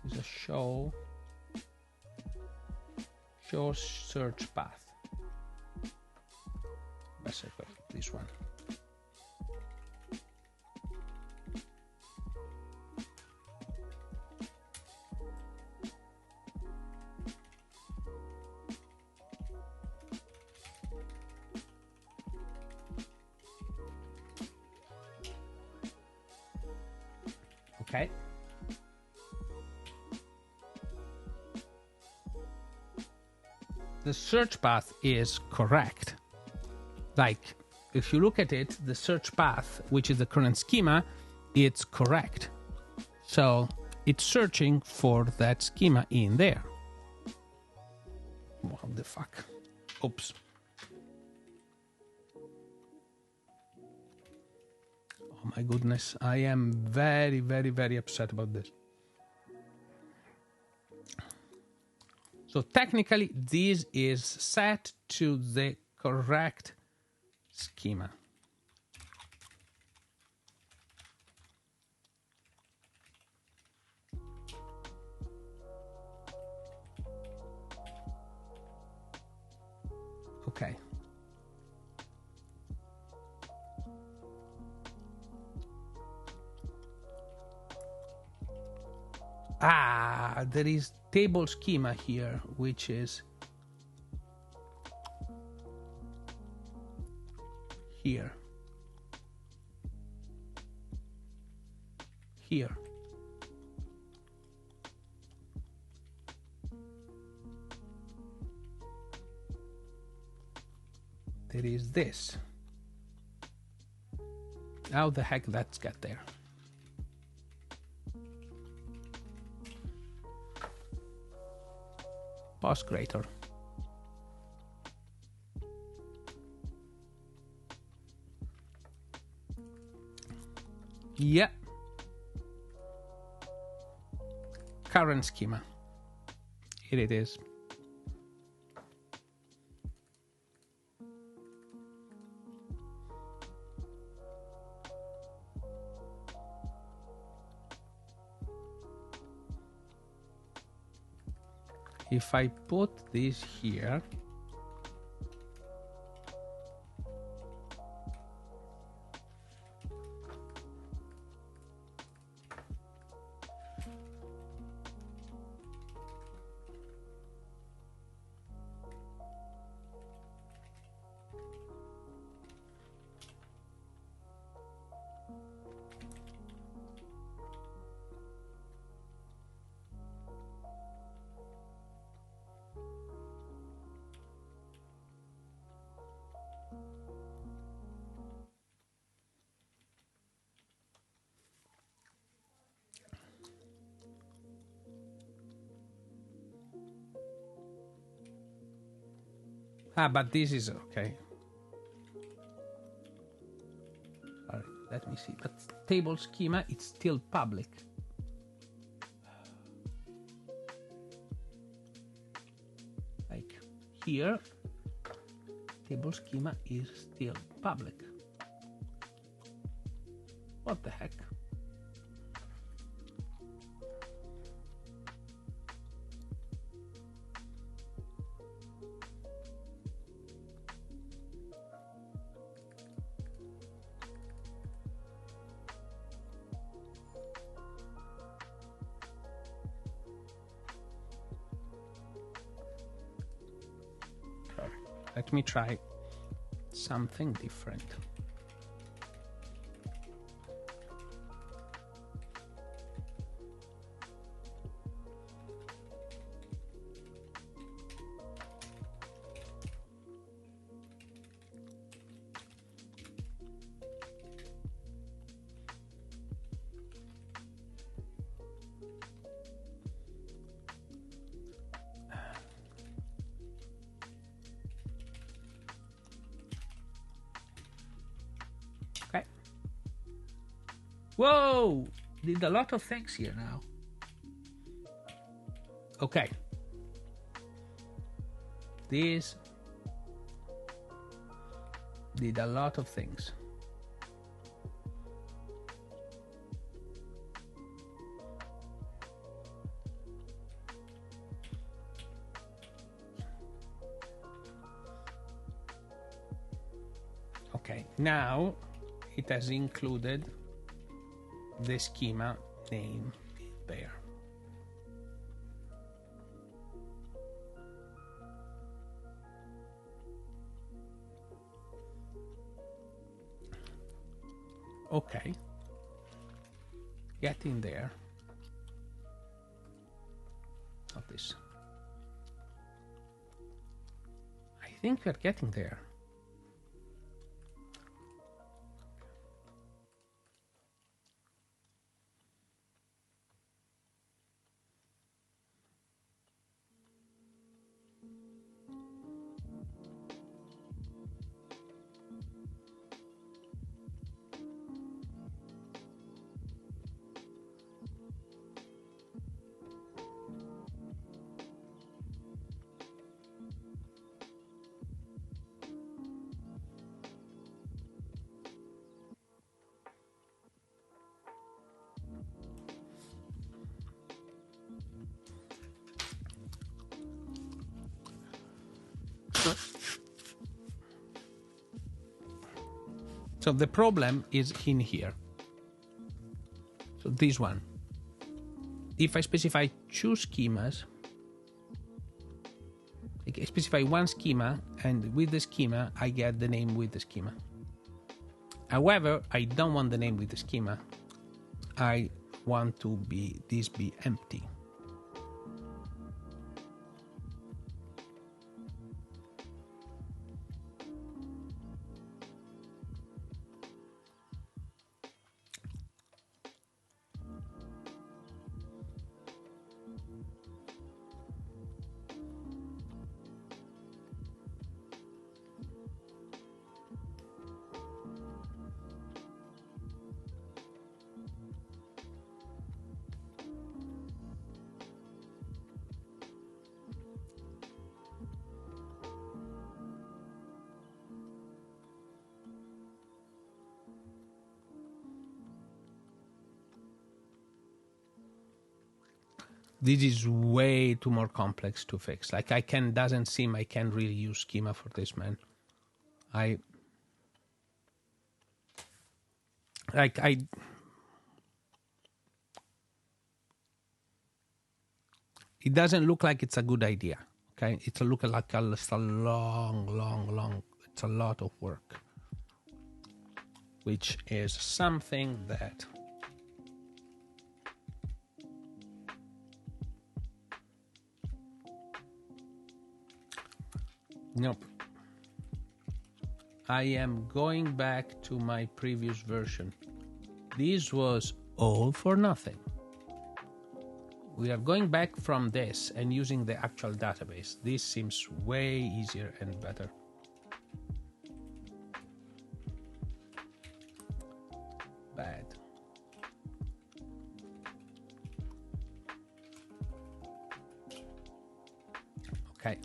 Is a show search path. Basically, this one. Okay. the search path is correct. Like, if you look at it, the search path, which is the current schema, it's correct. So it's searching for that schema in there. What the fuck? Oops. Oh my goodness. I am very, very, very upset about this. So technically, this is set to the correct schema. Okay. Ah, there is table schema here, which is here. Here. There is this. How the heck that's got there? Boss creator. Yeah. Current schema. Here it is. If I put this here, but this is okay. All right, let me see. But table schema, it's still public. Like here, table schema is still public. What the heck? Let me try something different. Whoa! Did a lot of things here now. Okay. This did a lot of things. Okay, now it has included the schema name there. Okay, get in there. Not this. think we're getting there. So the problem is in here. So this one. If I specify two schemas, I specify one schema, and with the schema, I get the name with the schema. However, I don't want the name with the schema. I want to be this be empty. This is way too more complex to fix. Like doesn't seem I can really use schema for this, man. It doesn't look like it's a good idea. Okay, it's a look like it's a long. It's a lot of work, which is something that. Nope. I am going back to my previous version. This was all for nothing. We are going back from this and using the actual database. This seems way easier and better. Bad. Okay.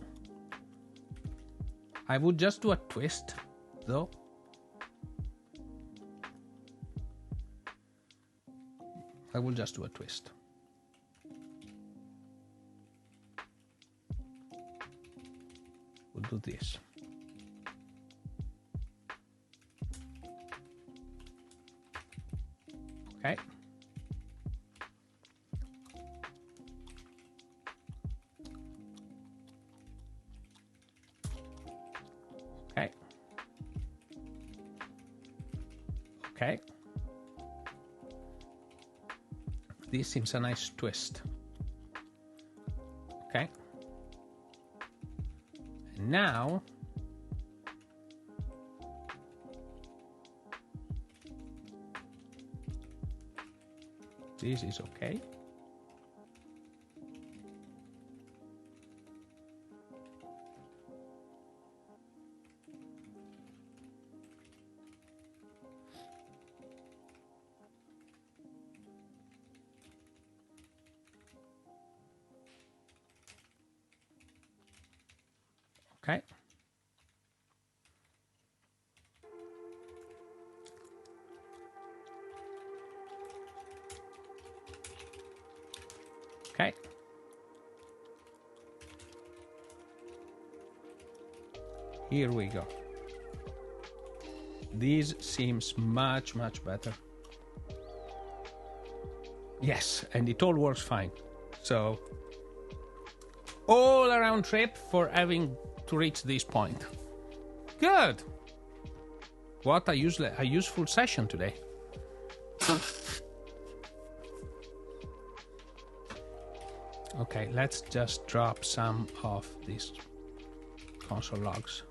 I would just do a twist, though. I will just do a twist. We'll do this. Okay. Okay. Okay. This seems a nice twist. Okay. And now this is okay. Okay. Okay. Here we go. This seems much better. Yes, and it all works fine. So, all around trip for having to reach this point. Good. What a useful session today. Okay, let's just drop some of this console logs.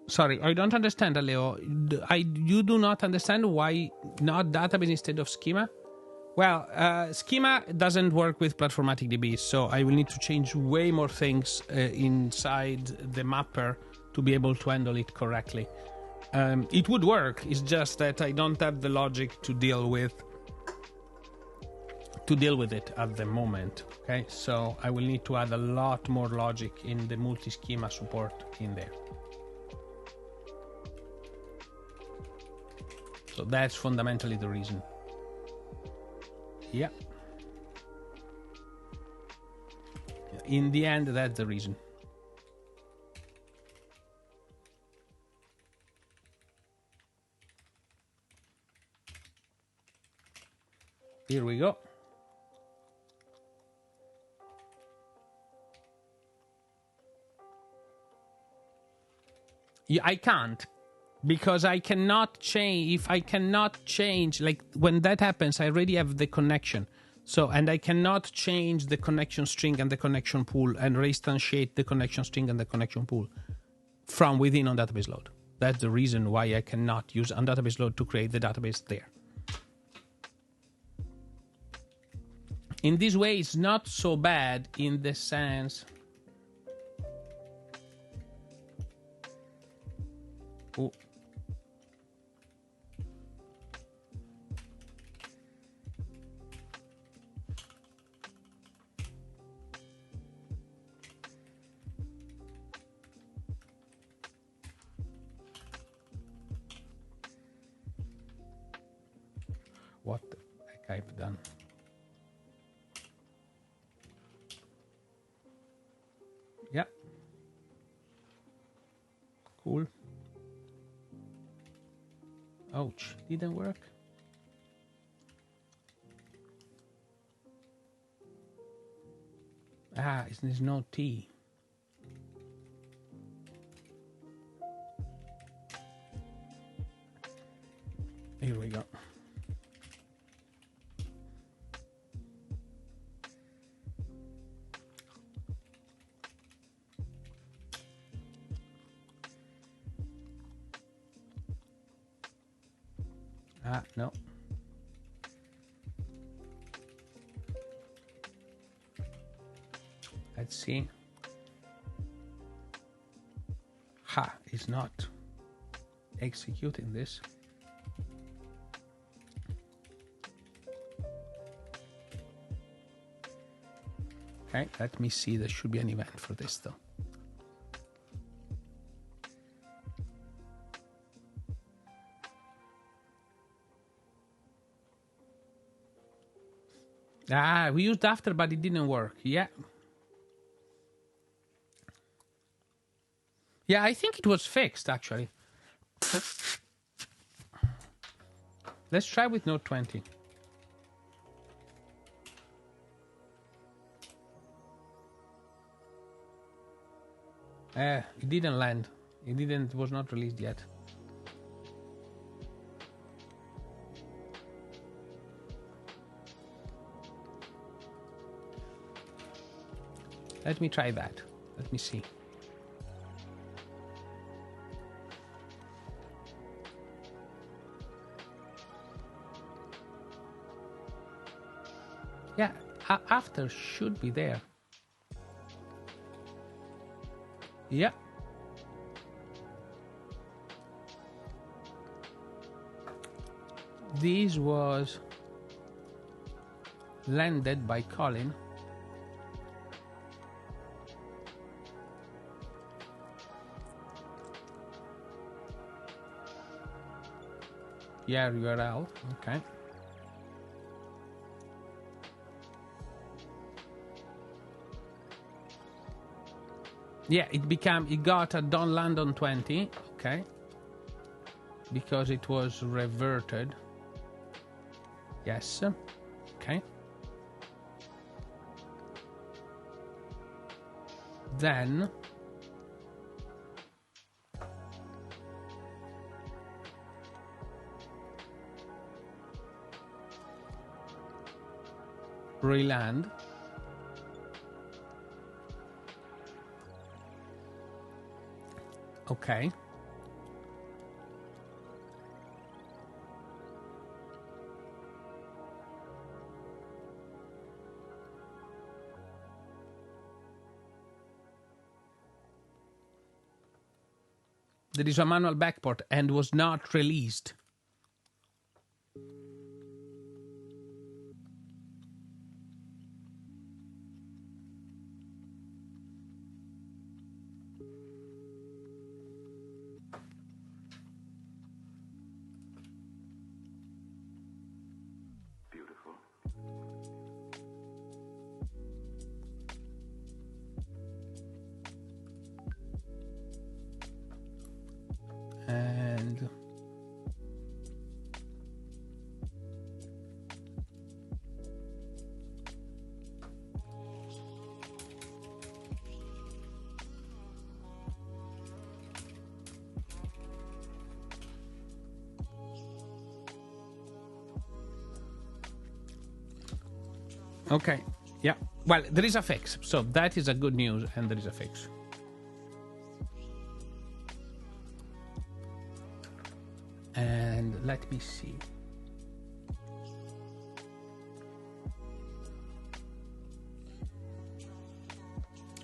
Sorry, I don't understand, Leo. You do not understand why not database instead of schema? Well, schema doesn't work with Platformatic DB, so I will need to change way more things inside the mapper to be able to handle it correctly. It would work, it's just that I don't have the logic to deal with it at the moment. Okay, so I will need to add a lot more logic in the multi-schema support in there. So that's fundamentally the reason. Yeah. In the end, that's the reason. Here we go. Yeah, I can't. Because I cannot change, if I cannot change, like when that happens, I already have the connection. So, and I cannot change the connection string and the connection pool and reinstantiate the connection string and the connection pool from within on database load. That's the reason why I cannot use on database load to create the database there. In this way, it's not so bad in the sense. Oh. What the heck I've done? Yeah. Cool. Ouch, didn't work. Ah, there's no T. Here we go. Ah, no. Let's see. Ha, it's not executing this. Okay, let me see. There should be an event for this though. Ah, we used after, but it didn't work. Yeah. Yeah, I think it was fixed, actually. Let's try with Node 20. It didn't land. It was not released yet. Let me try that. Let me see. Yeah, after should be there. Yeah. This was landed by Colin. Yeah, URL. Okay. Yeah, it got a don't land on 20. Okay. Because it was reverted. Yes. Okay. then reland. Okay. There is a manual backport and was not released. Beautiful. And okay, yeah. Well, there is a fix, so that is a good news, and there is a fix. And let me see.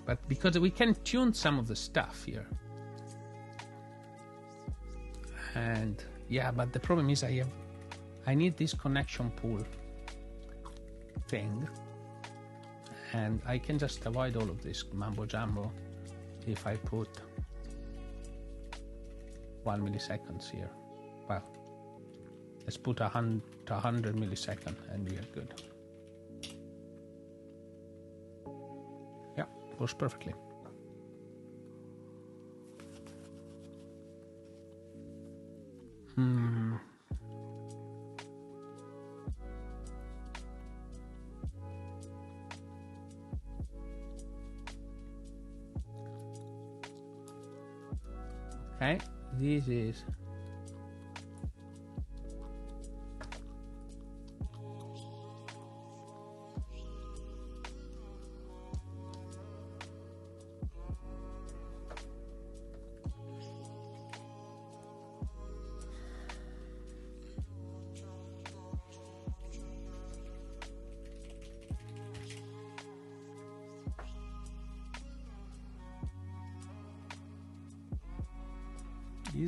But because we can tune some of the stuff here. And yeah, but the problem is I need this connection pool thing. And I can just avoid all of this mambo jumbo if I put 1 milliseconds here. Well, let's put 100 milliseconds and we are good. Yeah, works perfectly. Okay, this is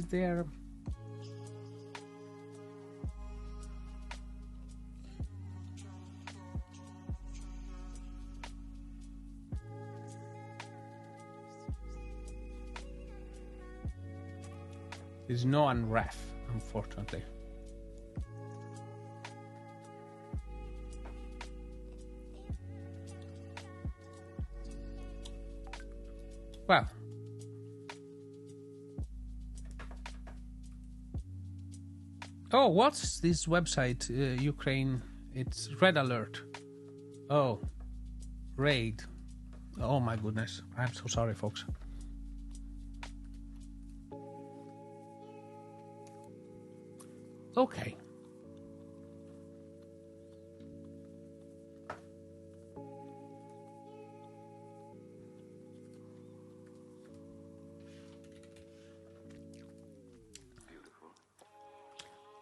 there. There's no unref, unfortunately. Well, oh, what's this website? Ukraine. It's Red Alert. Oh, raid. Oh my goodness. I'm so sorry, folks. Okay.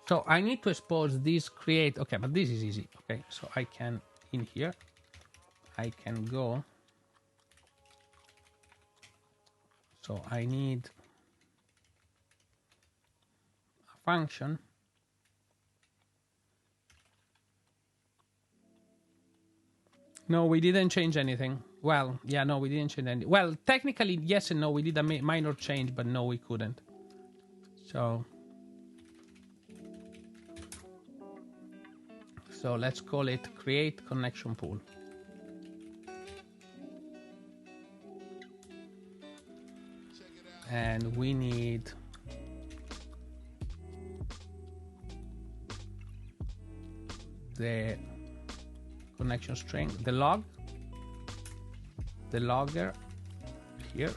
So I need to expose this create. Okay, but this is easy. Okay, so I can in here. I can go. So I need a function. No, we didn't change anything. Well, yeah, no, we didn't change anything. Well, technically, yes and no. We did a minor change, but no, we couldn't. So let's call it create connection pool. And we need the connection string, the log, the logger here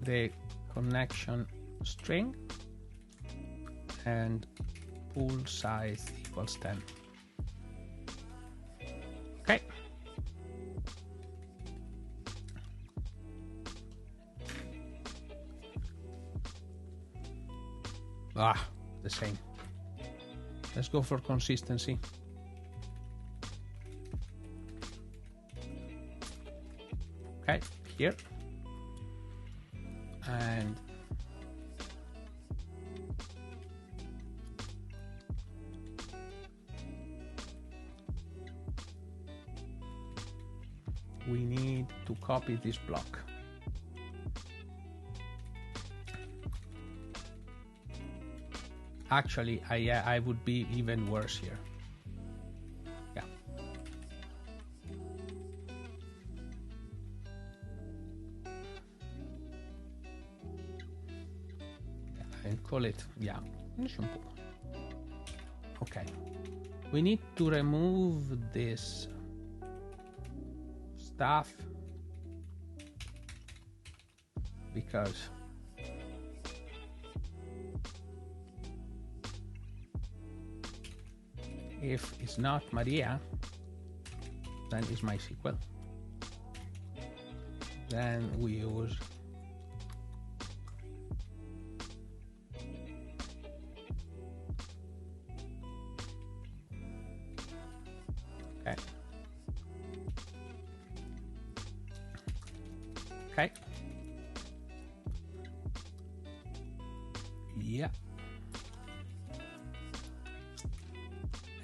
the connection string and pool size equals 10. Okay. The same. Let's go for consistency. Okay, here. And we need to copy this block. Actually, I would be even worse here. Yeah. And call it, yeah. Okay. We need to remove this stuff because if it's not Maria, then it's MySQL. Then we use okay. Okay. Yeah.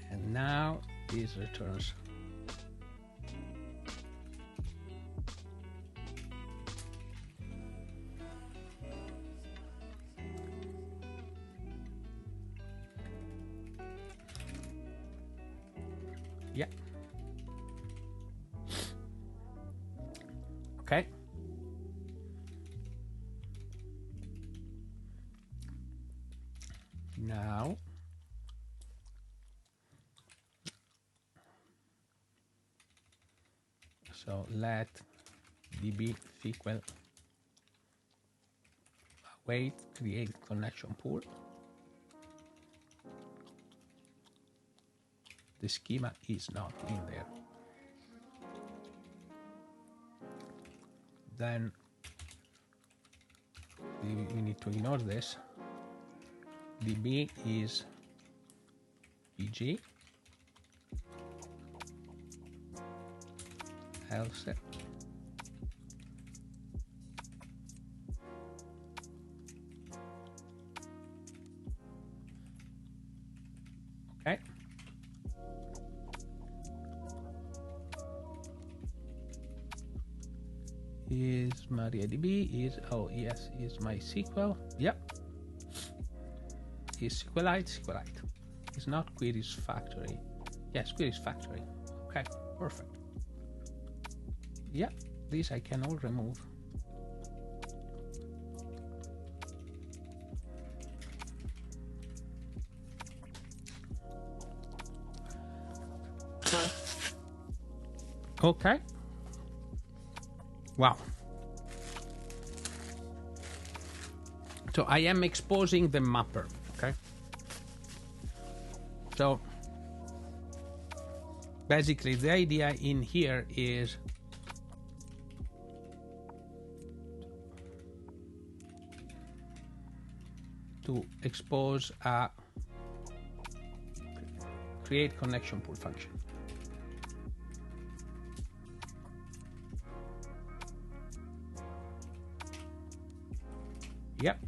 And now this returns. Yeah. Okay. Now so let db SQL await create connection pool. The schema is not in there. Then we need to ignore this. db is pg else okay. Is MariaDB is yes is MySQL. Yep. Is SQLite. It's not Queries Factory. Yes, Queries Factory. Okay, perfect. Yeah, these I can all remove. Okay. Wow. So I am exposing the mapper, okay? So basically the idea in here is to expose a create connection pool function. Yep.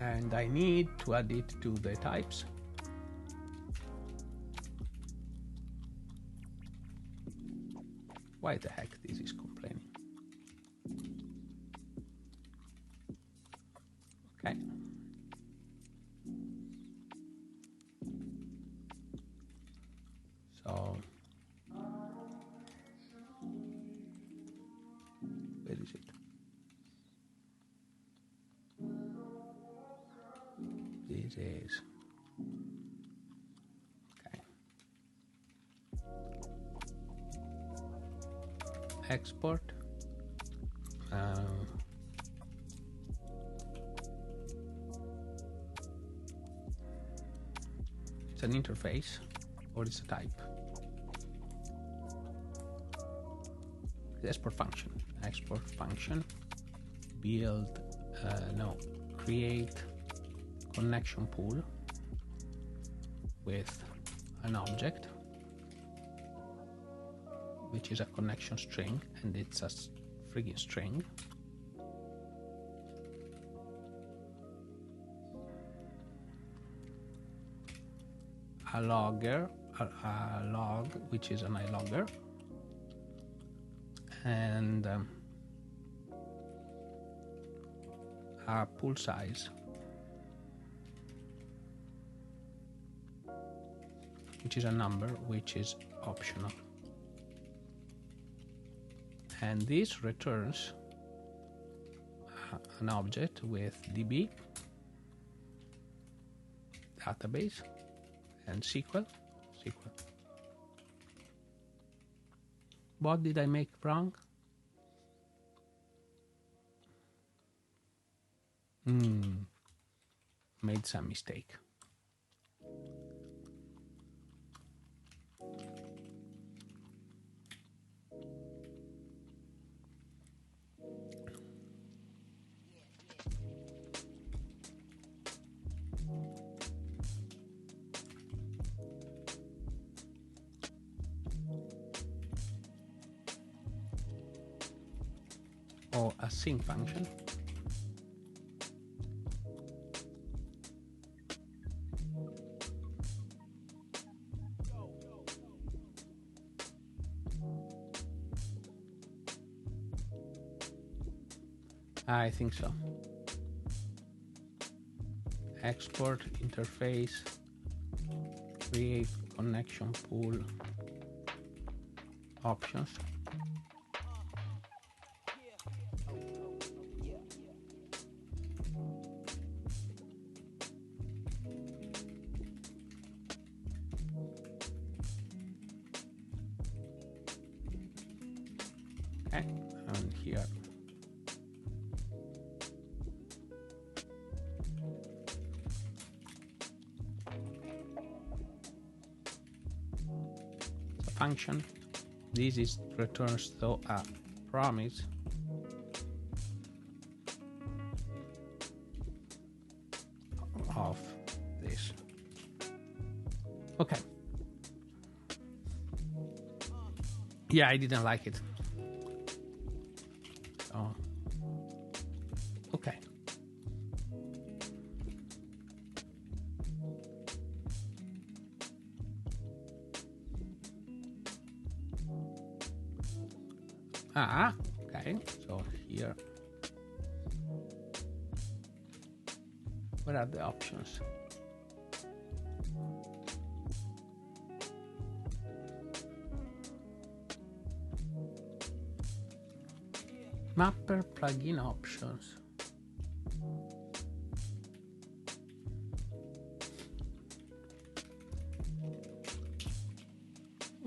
And I need to add it to the types. Why the heck this is complaining? Okay. So where is it? This is Okay. Export. It's an interface, or it's a type. Export function, build, create connection pool with an object, which is a connection string, and it's a friggin' string. A logger, a log, which is an iLogger, and a pool size, which is a number, which is optional. And this returns an object with DB, database, and SQL. What did I make wrong? Made some mistake. Or a sync function. I think so. Export interface, create connection pool, options. Okay, and here. Function. This is returns though a promise of this. Okay. Yeah, I didn't like it. Oh. Okay. Okay, so here, what are the options? Mapper plugin options.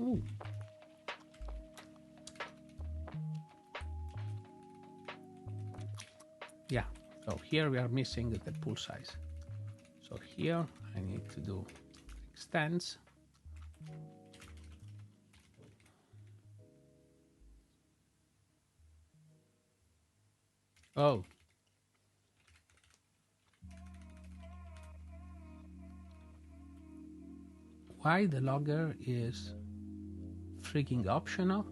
Ooh. Yeah, so here we are missing the pool size. So here I need to do extends. Oh. Why the logger is freaking optional?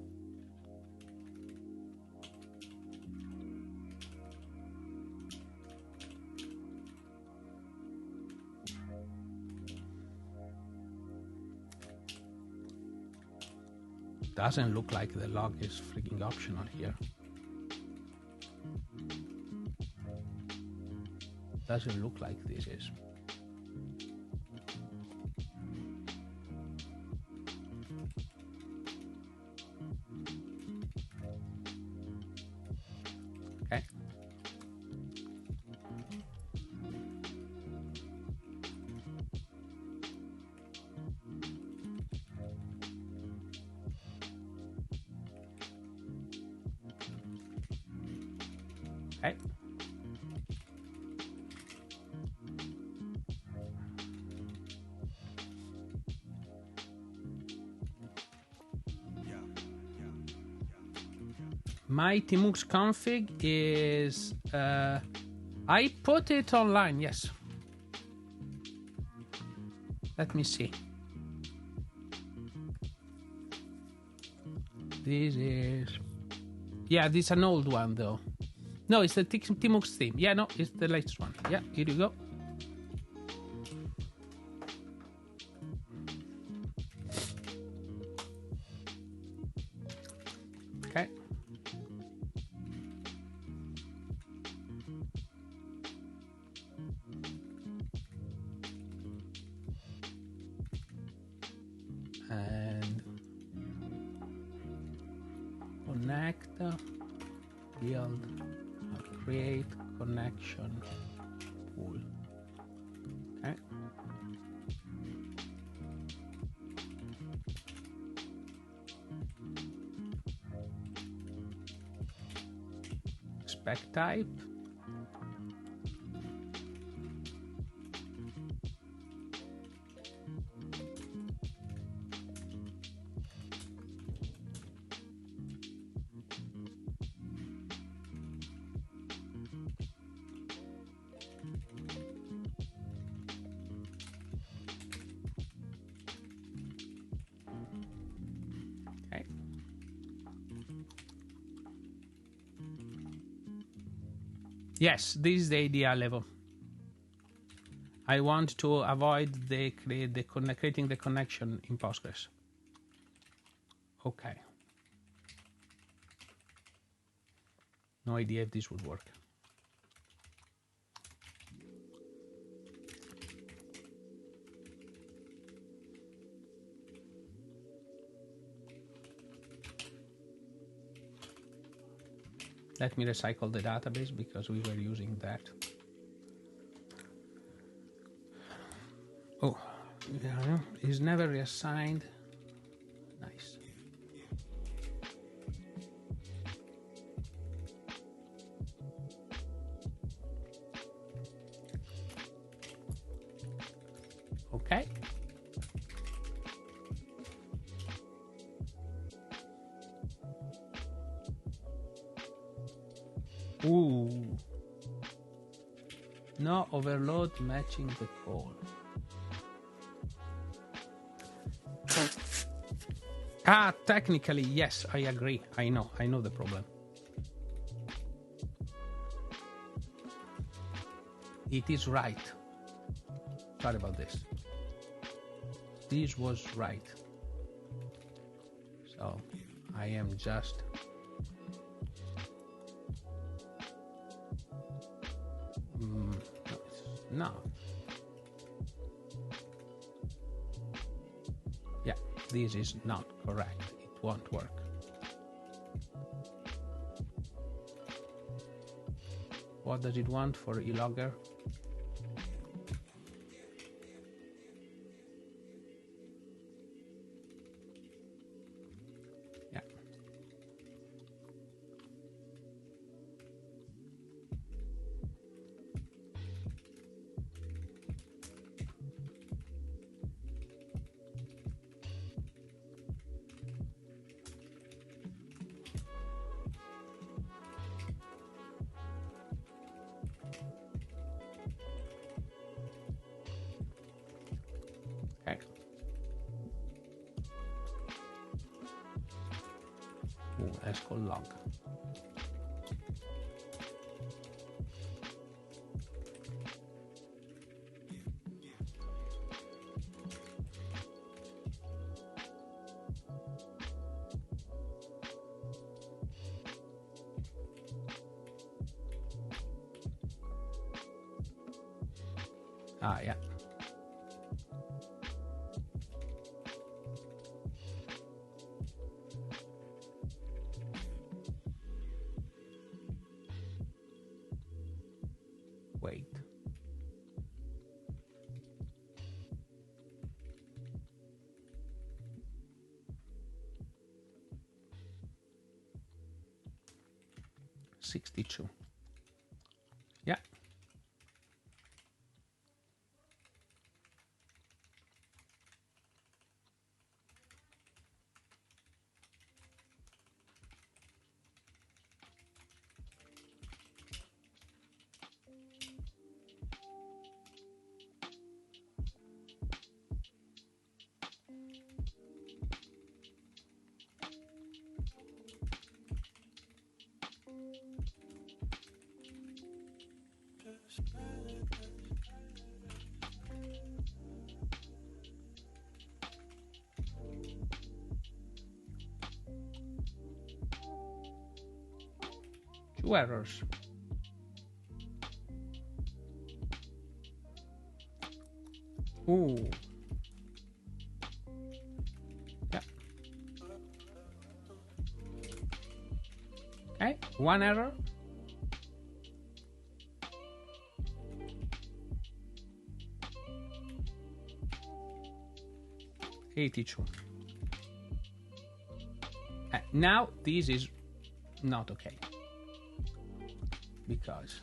Doesn't look like the log is freaking optional here. Doesn't look like this is. Okay. Okay. My Tmux config is I put it online, yes. Let me see. This is, yeah, this is an old one though. No, it's the Tmux theme. Yeah, no, it's the latest one. Yeah, here you go. Okay. And connect, build, create connection pool. Okay. Spec type. Okay. Yes, this is the idea level. I want to avoid creating the connection in Postgres. Okay. No idea if this would work. Let me recycle the database because we were using that. Oh, yeah, is never reassigned. Nice. Okay. Ooh. No overload matching the call. Technically, yes, I agree. I know the problem. It is right. Sorry about this. This was right. So I am just no. Yeah, this is not correct. It won't work. What does it want for e-logger? Yeah. Okay. Ooh, let's call log. Yeah. Wait. $62. Two errors. Ooh. Yeah. Okay, one error. $82. Now this is not okay because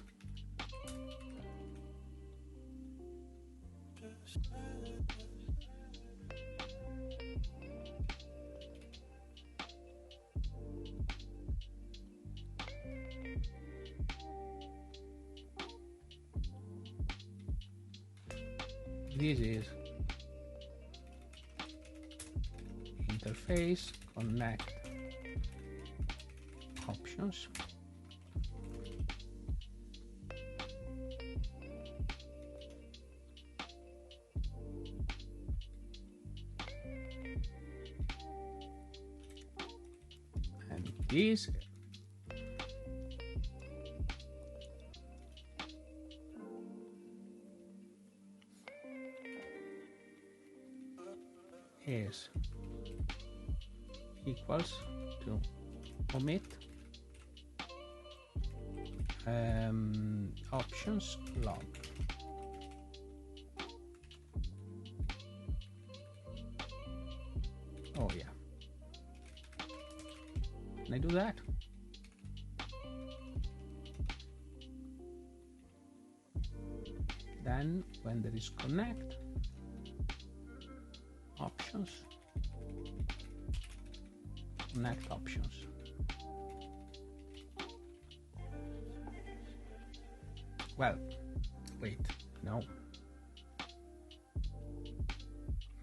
this is interface connect options. And this is equals to omit options log. Oh yeah. Can I do that? Then when there is connect options, connect options. Well, wait, no.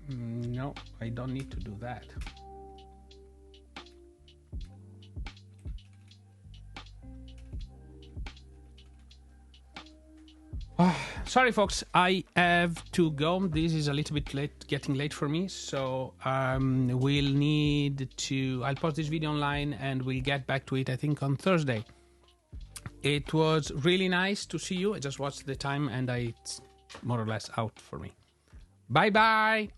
No, I don't need to do that. Sorry, folks, I have to go. This is a little bit late, getting late for me. So we'll need to, I'll post this video online and we'll get back to it, I think, on Thursday. It was really nice to see you. I just watched the time and it's more or less out for me. Bye-bye.